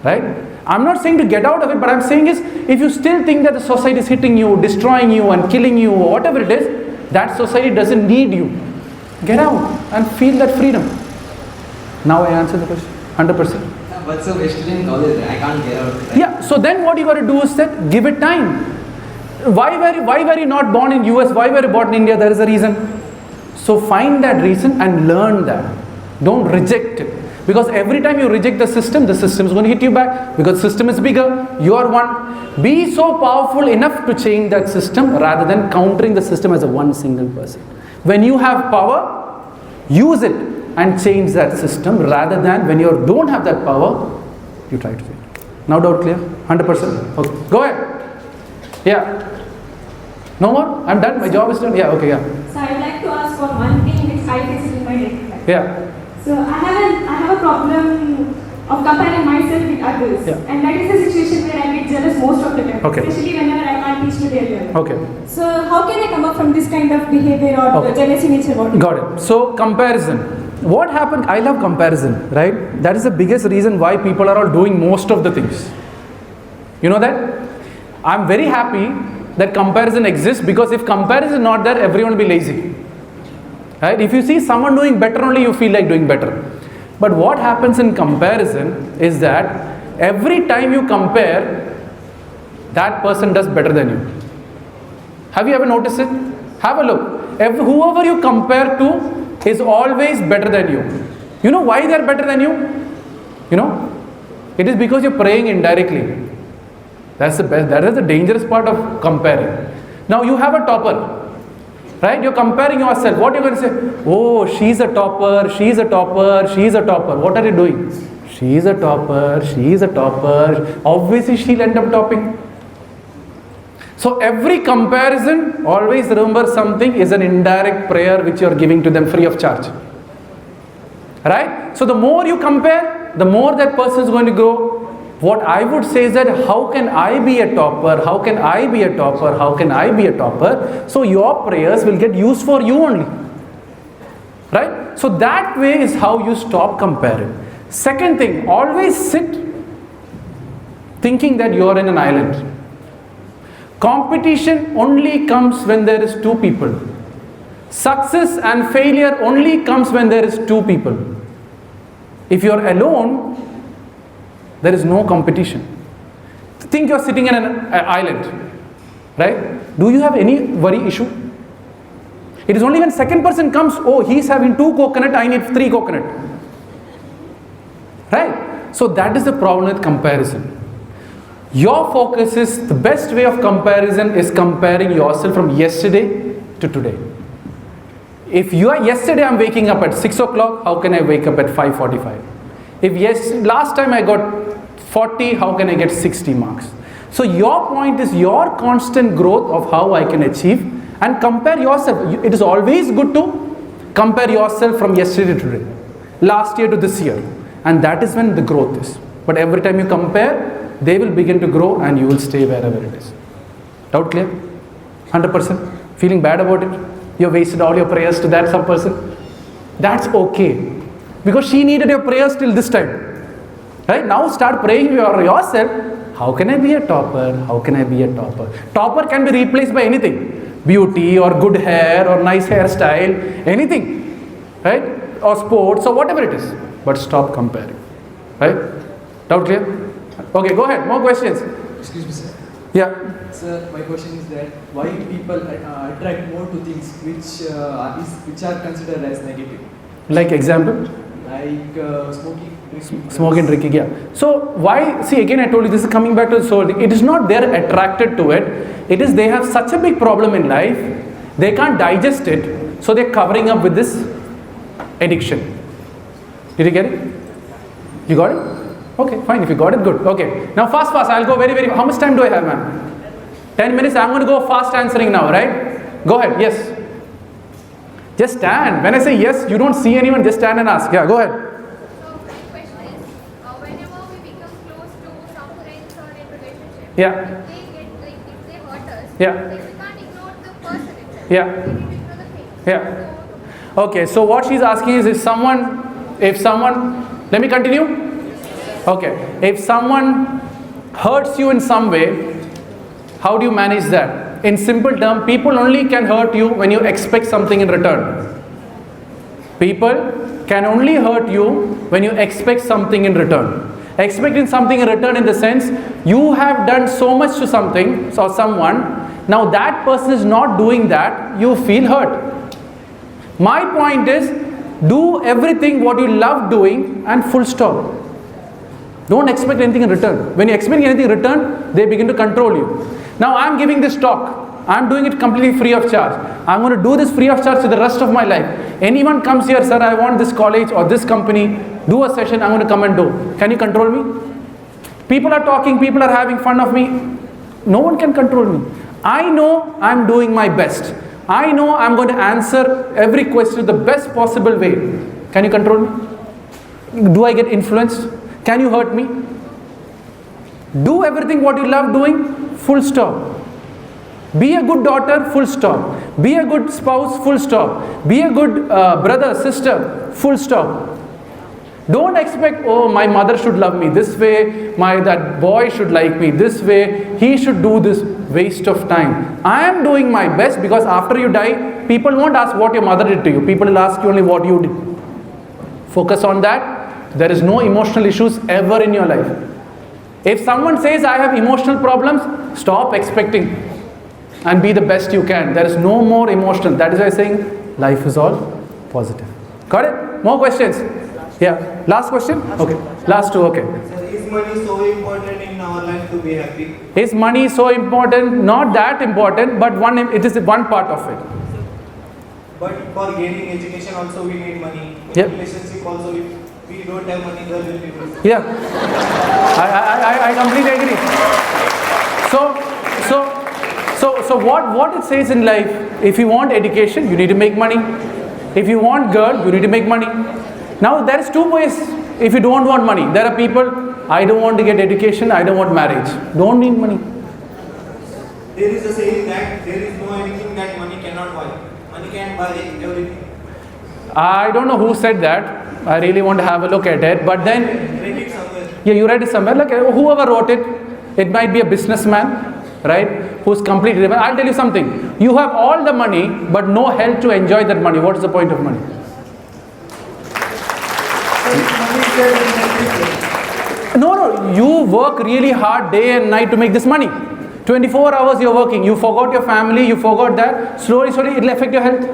Right? I'm not saying to get out of it, but I'm saying is, if you still think that the society is hitting you, destroying you and killing you, or whatever it is, that society doesn't need you. Get out and feel that freedom. Now I answer the question, 100%. But so we're still in college, I can't get out. Right? Yeah, so then what you got to do is that give it time. Why were you not born in US? Why were you born in India? There is a reason. So find that reason and learn that. Don't reject it. Because every time you reject the system is going to hit you back. Because the system is bigger, you are one. Be so powerful enough to change that system rather than countering the system as a one single person. When you have power, use it and change that system, rather than when you don't have that power, you try to change. Now doubt clear? 100%? Okay. Go ahead. Yeah. No more? I'm done? My job is done? Yeah, okay, yeah. So I would like to ask for one thing which I face in my daily life. Yeah. So I have a problem of comparing myself with others. Yeah. And that is the situation where I get jealous most of the time. Okay. Especially whenever I can't teach to their level. Okay. So how can I come up from this kind of behavior or jealousy nature? Got it. So comparison. What happened? I love comparison, right? That is the biggest reason why people are all doing most of the things. You know that? I'm very happy that comparison exists, because if comparison is not there, everyone will be lazy. Right? If you see someone doing better, only you feel like doing better. But what happens in comparison is that every time you compare, that person does better than you. Have you ever noticed it? Have a look. Whoever you compare to is always better than you. You know why they are better than you? You know? It is because you're praying indirectly. That's the best. That is the dangerous part of comparing. Now you have a topper, right? You're comparing yourself. What are you going to say? Oh, she's a topper, she's a topper, she's a topper. What are you doing? She's a topper, she's a topper. Obviously she'll end up topping. So every comparison, always remember something is an indirect prayer which you are giving to them free of charge. Right? So the more you compare, the more that person is going to grow. What I would say is that how can I be a topper? How can I be a topper? How can I be a topper? So your prayers will get used for you only. Right? So that way is how you stop comparing. Second thing, always sit thinking that you are in an island. Competition only comes when there is two people. Success and failure only comes when there is two people. If you are alone, there is no competition. Think you are sitting in an island, right? Do you have any worry issue? It is only when second person comes, oh, he is having 2 coconut, I need 3 coconut. Right? So that is the problem with comparison. Your focus is, the best way of comparison is comparing yourself from yesterday to today. If you are, yesterday I'm waking up at 6 o'clock, how can I wake up at 5:45? If yes, last time I got 40, how can I get 60 marks? So your point is your constant growth of how I can achieve, and compare yourself. It is always good to compare yourself from yesterday to today, last year to this year, and that is when the growth is. But every time you compare, they will begin to grow and you will stay wherever it is. Doubt clear? 100%? Feeling bad about it? You have wasted all your prayers to that some person? That's okay. Because she needed your prayers till this time. Right? Now start praying for yourself. How can I be a topper? How can I be a topper? Topper can be replaced by anything. Beauty or good hair or nice hairstyle. Anything. Right? Or sports or whatever it is. But stop comparing. Right? Doubt clear? Okay, go ahead. More questions. Excuse me, sir. Yeah. Sir, my question is that why people attract more to things which are considered as negative? Like example? Like smoking, drinking. Smoking, drinking, yeah. So why, see again I told you, this is coming back to the soul thing. It is not they're attracted to it. It is they have such a big problem in life, they can't digest it, so they're covering up with this addiction. Did you get it? You got it? Okay, fine. If you got it, good. Okay. Now fast, I'll go very, how much time do I have, ma'am? 10 minutes. I'm going to go fast answering now, right? Go ahead. Yes. Just stand. When I say yes, you don't see anyone, just stand and ask. Yeah, go ahead. So my question is, whenever we become close to some friends or in relationship, Yeah. if they get like, if they hurt us, Yeah. then we can't ignore the person itself. Yeah. We need to ignore the thing. Yeah. Okay, so what she's asking is, if someone, let me continue. Okay, if someone hurts you in some way, how do you manage that? In simple terms, people only can hurt you when you expect something in return. People can only hurt you when you expect something in return. Expecting something in return in the sense, you have done so much to something or someone, now that person is not doing that, you feel hurt. My point is, do everything what you love doing and full stop. Don't expect anything in return. When you expect anything in return, they begin to control you. Now I'm giving this talk. I'm doing it completely free of charge. I'm going to do this free of charge for the rest of my life. Anyone comes here, sir, I want this college or this company, do a session, I'm going to come and do. Can you control me? People are talking, people are having fun of me. No one can control me. I know I'm doing my best. I know I'm going to answer every question the best possible way. Can you control me? Do I get influenced? Can you hurt me? Do everything what you love doing, full stop. Be a good daughter, full stop. Be a good spouse, full stop. Be a good brother, sister, full stop. Don't expect, oh, my mother should love me this way, that boy should like me this way, he should do this. Waste of time. I am doing my best, because after you die, people won't ask what your mother did to you. People will ask you only what you did. Focus on that. There is no emotional issues ever in your life. If someone says I have emotional problems, stop expecting and be the best you can. There is no more emotional. That is why I'm saying life is all positive. Got it? More questions? Yeah. Last question? Okay. Last two. Okay. Sir, is money so important in our life to be happy? Is money so important? Not that important, but it is one part of it. But for gaining education also we need money. In Yep. relationship also, if we don't have money, girl will be good. Yeah, I completely agree. So what it says in life, if you want education, you need to make money. If you want girl, you need to make money. Now there is two ways if you don't want money. There are people, I don't want to get education, I don't want marriage. Don't need money. There is a saying that there is no anything that money cannot buy. Money can buy everything. I don't know who said that. I really want to have a look at it. But then, Read it somewhere. yeah, you read it somewhere. Like whoever wrote it, it might be a businessman, right? Who's completely different. I'll tell you something. You have all the money, but no health to enjoy that money. What is the point of money? No, you work really hard day and night to make this money. 24 hours you're working. You forgot your family, you forgot that. Slowly, it'll affect your health.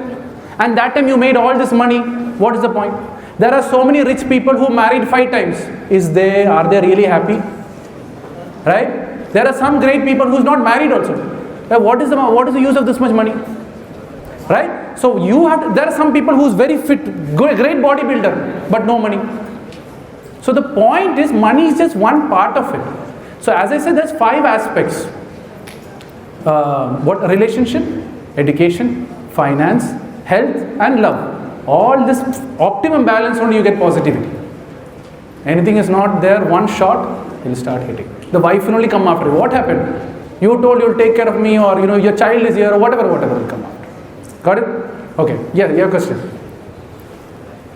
And that time you made all this money. What is the point? There are so many rich people who married 5 times. Are they really happy? Right? There are some great people who's not married also. What is the use of this much money? Right? So there are some people who's very fit, great bodybuilder, but no money. So the point is, money is just one part of it. So as I said, there's 5 aspects. Relationship, education, finance, health and love. All this optimum balance only you get positivity. Anything is not there, one shot, you'll start hitting. The wife will only come after. What happened? You told you'll take care of me, or your child is here, or whatever will come after. Got it? Okay. Yeah, your question.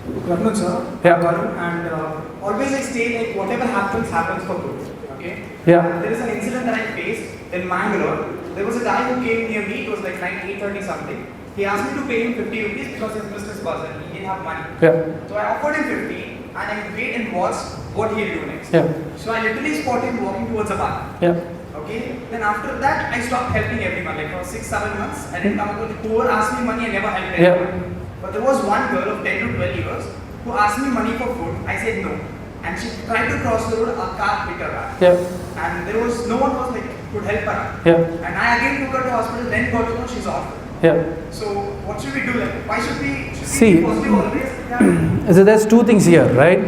Varun sir. Yeah. Varun, and always I say like whatever happens for good. Okay. Yeah. There is an incident that I faced in Mangalore. There was a guy who came near me. It was like 8:30 something. He asked me to pay him 50 rupees because his business was and he didn't have money. Yeah. So I offered him 50 and I wait and watched what he'll do next. Yeah. So I literally spotted him walking towards a bar. Yeah. Okay. Then after that I stopped helping everyone. Like for 6-7 months I didn't come across whoever asked me money I never helped anyone. But there was one girl of 10 to 12 years who asked me money for food. I said no. And she tried to cross the road, a car hit her back. Yeah. And there was no one was like could help her. Yeah. And I again took her to hospital, then got to know she's off. Yeah. So what should we do? Like why should we See, be positive always? Yeah. So there's 2 things here, right?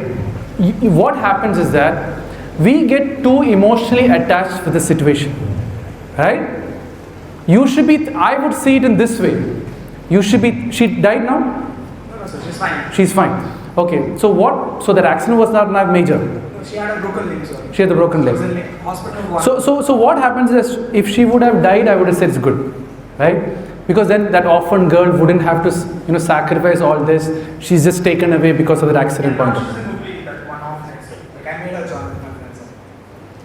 What happens is that we get too emotionally attached with the situation, right? You should be, I would see it in this way. She died now? No, sir, she's fine. She's fine. Okay, so that accident was not major. No, she had a broken leg, sir. She had a broken leg. She was in hospital. So what happens is, if she would have died, I would have said it's good, right? Because then that orphan girl wouldn't have to, sacrifice all this. She's just taken away because of that accident point. That one off next. Like I made a job with my friends.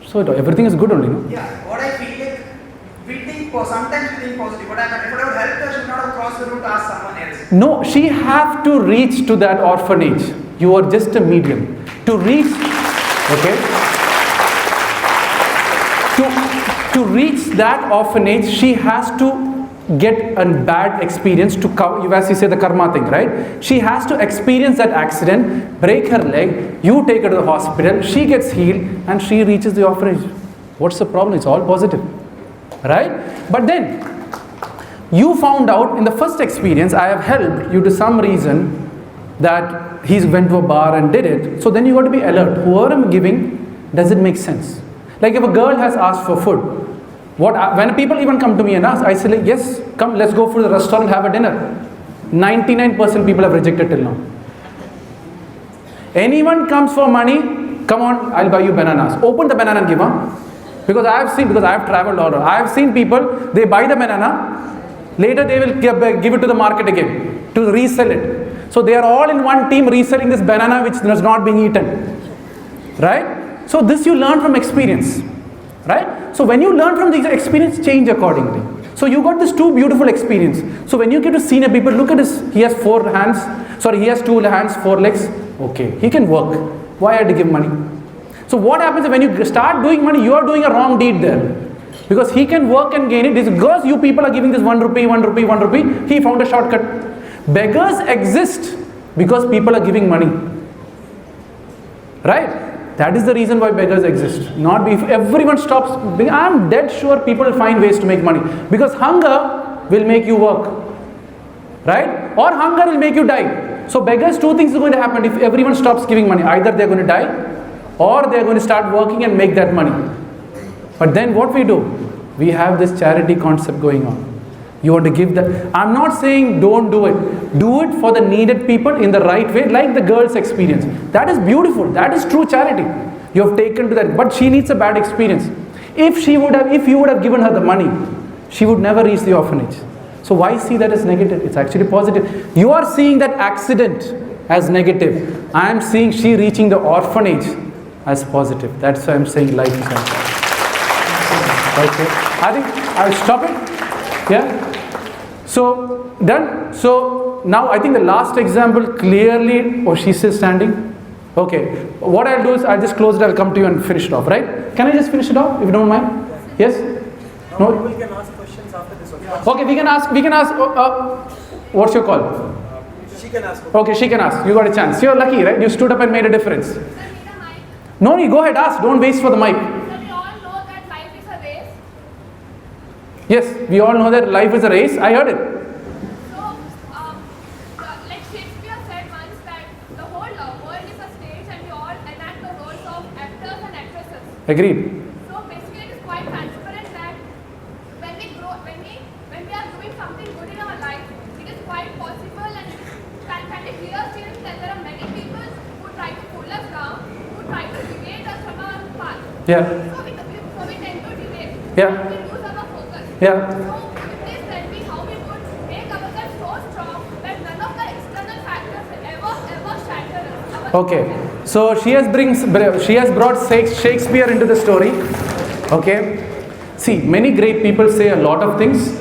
So everything is good only, no? Yeah, what I feel like, sometimes we think positive, but if I would help her, she would not have crossed the road to ask someone else. No, she have to reach to that orphanage. You are just a medium. To reach, okay? To reach that orphanage, she has to get a bad experience to cover, as you say, the karma thing, right? She has to experience that accident, break her leg, you take her to the hospital, she gets healed, and she reaches the orphanage. What's the problem? It's all positive, right? But then, you found out in the first experience, I have helped you to some reason that he went to a bar and did it. So then you got to be alert. Whoever I'm giving, does it make sense? Like if a girl has asked for food, when people even come to me and ask, I say like, yes, come, let's go for the restaurant and have a dinner. 99% people have rejected till now. Anyone comes for money, come on, I'll buy you bananas. Open the banana and give her. Because I have traveled all around. I have seen people, they buy the banana, later they will give it to the market again to resell it. So they are all in one team reselling this banana which is not being eaten. Right? So this you learn from experience. Right? So when you learn from the experience, change accordingly. So you got this 2 beautiful experience. So when you get to senior people, look at this. He has 4 hands. Sorry, he has 2 hands, 4 legs. Okay, he can work. Why I had to give money? So what happens when you start doing money, you are doing a wrong deed there. Because he can work and gain it. It's because you people are giving this 1 rupee, 1 rupee, 1 rupee. He found a shortcut. Beggars exist because people are giving money. Right? That is the reason why beggars exist. Not if everyone stops, I'm dead sure people will find ways to make money. Because hunger will make you work. Right? Or hunger will make you die. So beggars, 2 things are going to happen if everyone stops giving money. Either they're going to die or they're going to start working and make that money. But then what we do? We have this charity concept going on. You want to give that. I'm not saying don't do it. Do it for the needed people in the right way, like the girl's experience. That is beautiful. That is true charity. You have taken to that. But she needs a bad experience. If you would have given her the money, she would never reach the orphanage. So why see that as negative? It's actually positive. You are seeing that accident as negative. I am seeing she reaching the orphanage as positive. That's why I'm saying life is positive. Okay. I think I'll stop it. Yeah. So done. So now I think the last example clearly. Oh, she's still standing. Okay. What I'll do is I'll just close it. I'll come to you and finish it off. Right? Can I just finish it off if you don't mind? Yes. No. People can ask questions after this. Okay. We can ask. What's your call? She can ask. Okay. She can ask. You got a chance. You're lucky, right? You stood up and made a difference. No, you go ahead. Ask. Don't waste for the mic. Yes, we all know that life is a race. I heard it. So, like Shakespeare said once that the whole world is a stage and we all enact the roles of actors and actresses. Agreed. So basically it is quite transparent that when we grow, when we are doing something good in our life, it is quite possible and can be clear still that there are many people who try to pull us down, who try to deviate us from our path. Yeah. So we tend to deviate. Yeah. We lose our focus. Yeah. So please tell me how we could make ourselves so strong that none of the external factors will ever shatter us. Okay. So she has brought Shakespeare into the story. Okay. See, many great people say a lot of things,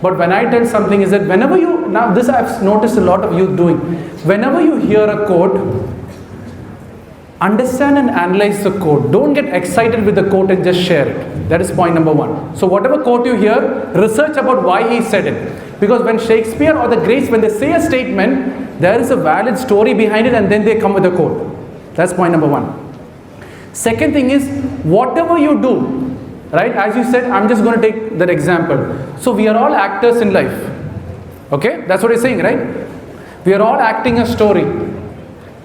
but when I tell something is that whenever you, now this I've noticed a lot of youth doing, whenever you hear a quote, understand and analyze the quote. Don't get excited with the quote and just share it. That is point number one. So whatever quote you hear, research about why he said it. Because when Shakespeare or the greats, when they say a statement, there is a valid story behind it and then they come with a quote. That's point number one. Second thing is, whatever you do, right, as you said, I'm just going to take that example. So we are all actors in life. Okay, that's what he's saying, right? We are all acting a story.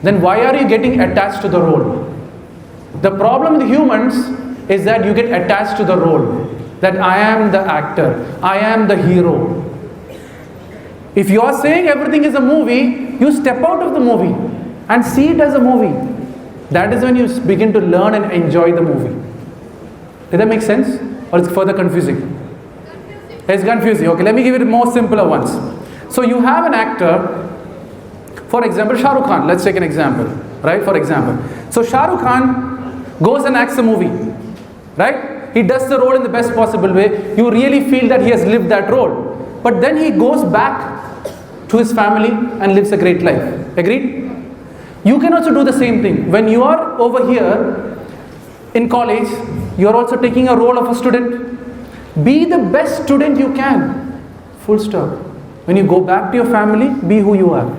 Then why are you getting attached to the role? The problem with humans is that you get attached to the role. That I am the actor, I am the hero. If you are saying everything is a movie, you step out of the movie and see it as a movie. That is when you begin to learn and enjoy the movie. Did that make sense? Or is it further confusing? It's confusing. Okay, let me give it more simpler ones. So you have an actor. For example, Shah Rukh Khan, let's take an example, right? For example. So Shah Rukh Khan goes and acts a movie, right? He does the role in the best possible way. You really feel that he has lived that role. But then he goes back to his family and lives a great life. Agreed? You can also do the same thing. When you are over here in college, you are also taking a role of a student. Be the best student you can. Full stop. When you go back to your family, be who you are.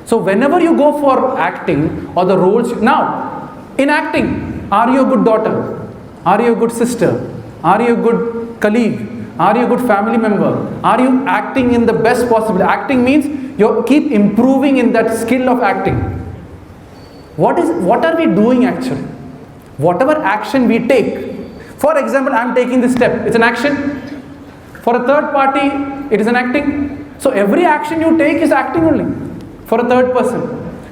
So whenever you go for acting or the roles, now in acting, are you a good daughter? Are you a good sister? Are you a good colleague? Are you a good family member? Are you acting in the best possible? Acting means you keep improving in that skill of acting. What are we doing actually? Whatever action we take. For example, I am taking this step. It's an action. For a third party, it is an acting. So every action you take is acting only. For a third person.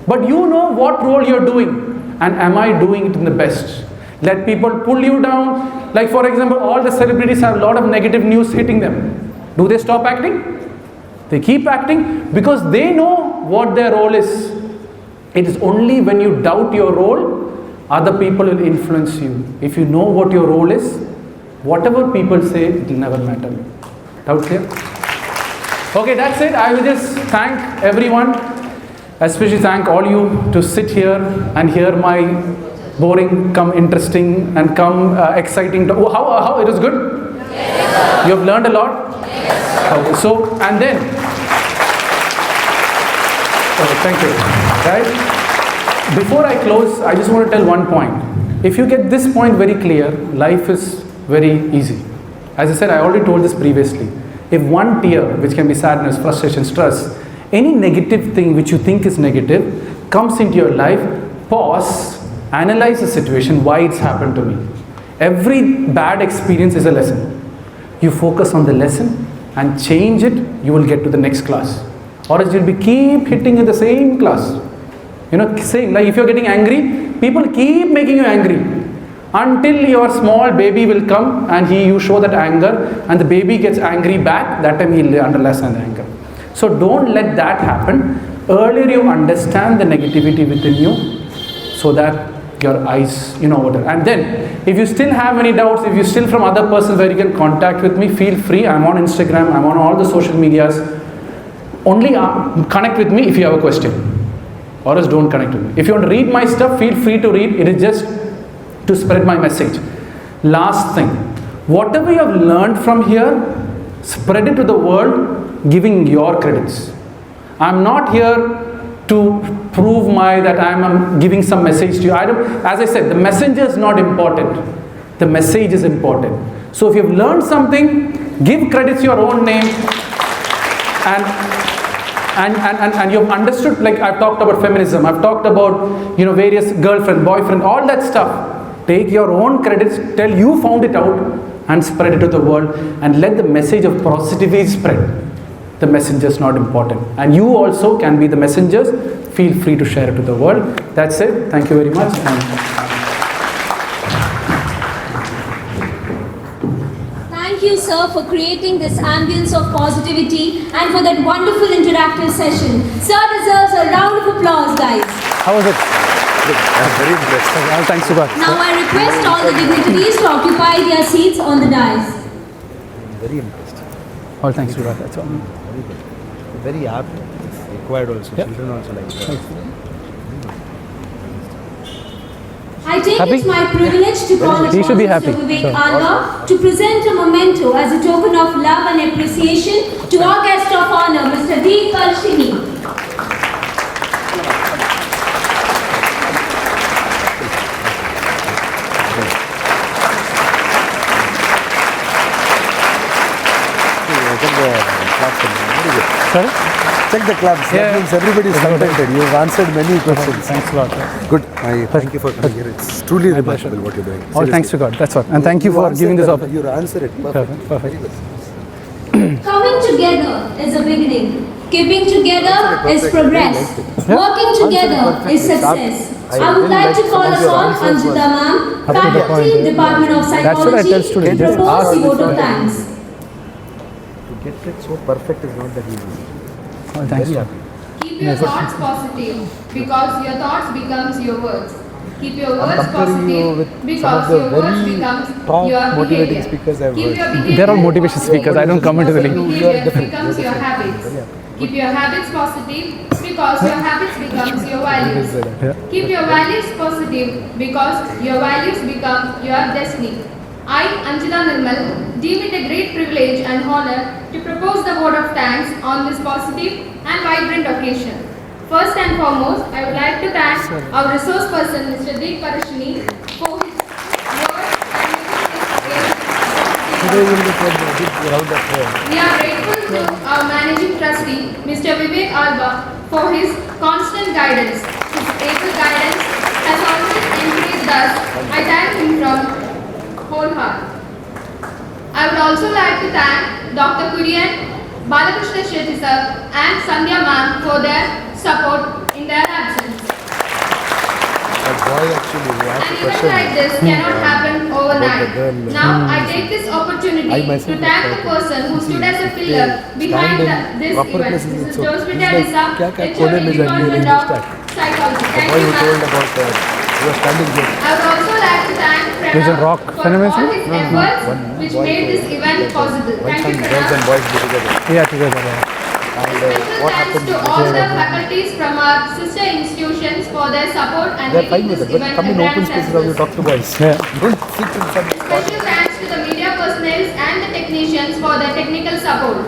But you know what role you're doing. And am I doing it in the best? Let people pull you down. Like for example, all the celebrities have a lot of negative news hitting them. Do they stop acting? They keep acting because they know what their role is. It is only when you doubt your role, other people will influence you. If you know what your role is, whatever people say, it will never matter. Doubt clear? Okay, that's it. I will just thank everyone. Especially thank all you to sit here and hear my boring, come interesting and come exciting. How it was good? Yes. You have learned a lot? Yes. Okay, so and then, thank you. Right? Before I close, I just want to tell one point. If you get this point very clear, life is very easy. As I said, I already told this previously. If one tear, which can be sadness, frustration, stress, any negative thing which you think is negative comes into your life, pause, analyze the situation, why it's happened to me. Every bad experience is a lesson. You focus on the lesson and change it, you will get to the next class. Or else you'll be keep hitting in the same class. You know, saying like if you're getting angry, people keep making you angry until your small baby will come and you show that anger and the baby gets angry back. That time he'll understand the anger. So don't let that happen. Earlier you understand the negativity within you, so that your eyes, you know what. And then if you still have any doubts, if you still from other persons where you can contact with me, feel free. I'm on Instagram, I'm on all the social medias. Only connect with me if you have a question, or else don't connect with me. If you want to read my stuff, feel free to read. It is just to spread my message. Last thing, whatever you have learned from here, spread it to the world, giving your credits. I'm not here to prove that I'm giving some message to you. As I said, the messenger is not important. The message is important. So if you've learned something, give credits your own name, and you've understood. Like I've talked about feminism, I've talked about various girlfriend, boyfriend, all that stuff. Take your own credits, tell you found it out, and spread it to the world, and let the message of positivity spread. The messenger is not important, and you also can be the messengers. Feel free to share it to the world. That's it. Thank you very much. Thank you, sir, for creating this ambience of positivity and for that wonderful interactive session. Sir deserves a round of applause, guys. How was it? I'm very impressed. Thanks, Subhash. Now I request all the dignitaries to occupy their seats on the dais. Very impressed. All thanks, Subhash. That's all. Very apt. Required also. Yep. Children also like that. I take Happy? it my privilege to call He upon should be Mr. happy. Vivek Sure. Alva to present a memento as a token of love and appreciation to our guest of honor, Mr. D. Kalshini. Sorry? Check the claps. Yeah. That means everybody is contented. You have answered many questions. Thanks a lot. Good. Thank you for coming here. It's truly remarkable what you're doing. All thanks to God. That's all. And thank you for giving this opportunity. You answered it perfect. Perfect. Very well. Coming together is a beginning. Keeping together is progress. Working together is success. I would like to call upon Anjita ma'am, Faculty, Department of That's what I tell Psychology, students. to Just propose ask. the vote of thanks. To get it so perfect is not that easy. All thanks. Very happy. Keep your thoughts positive because your thoughts becomes your words. Keep your words comparing you with positive some because of the your words very becomes top your motivating behavior. speakers I've Keep heard. your behavior They're all motivation speakers. I don't come into the because league. your behavior different. becomes You're your different. habits. Very happy. Keep your habits positive because your habits becomes your values. Yeah. Keep your values positive because your values become your destiny. I, Anjita Nirmal, deem it a great privilege and honor to propose the vote of thanks on this positive and vibrant occasion. First and foremost, I would like to thank our resource person, Mr. D. Karashini, for his work Today we will get a big round of applause. We are grateful to our managing trustee, Mr. Vivek Alva, for his constant guidance. His able guidance has always encouraged us. I thank him from whole heart. I would also like to thank Dr. Kurian, Balakrishna Shetty sir and Sandhya ma'am for their support in their absence. That boy actually, we An asked a event question. like this cannot happen overnight. girl. Now I take this opportunity I to myself thank have the person who stood as a pillar behind this proper event. place in This it. is So, Joseph he's like, Lisa, "Kya kya HOD coded is Department English of that?" Psychology. The Thank boy you, who told ma'am. about he was standing here. I would also like to thank There's a Pranav rock for phenomenon? all his efforts which made this event possible. When Thank some you, girls and Pranav. boys be together. Yeah, together. Yeah. And Special what thanks happened? to all the faculties from our sister institutions for their support and They're making fine with this it. But event come a in grand open spaces how you success. talk to boys. Yeah. Don't sit in some Special thanks to the media personnel and the technicians for their technical support.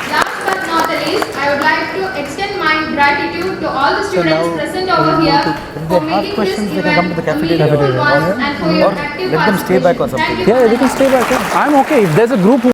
Last but not the least, I would like to extend my gratitude to all the students present over here for making this event a meaningful one and for your active let them stay back or participation. Thank something. you Yeah, for they can that. stay back. Yeah. I'm okay. If there's a group who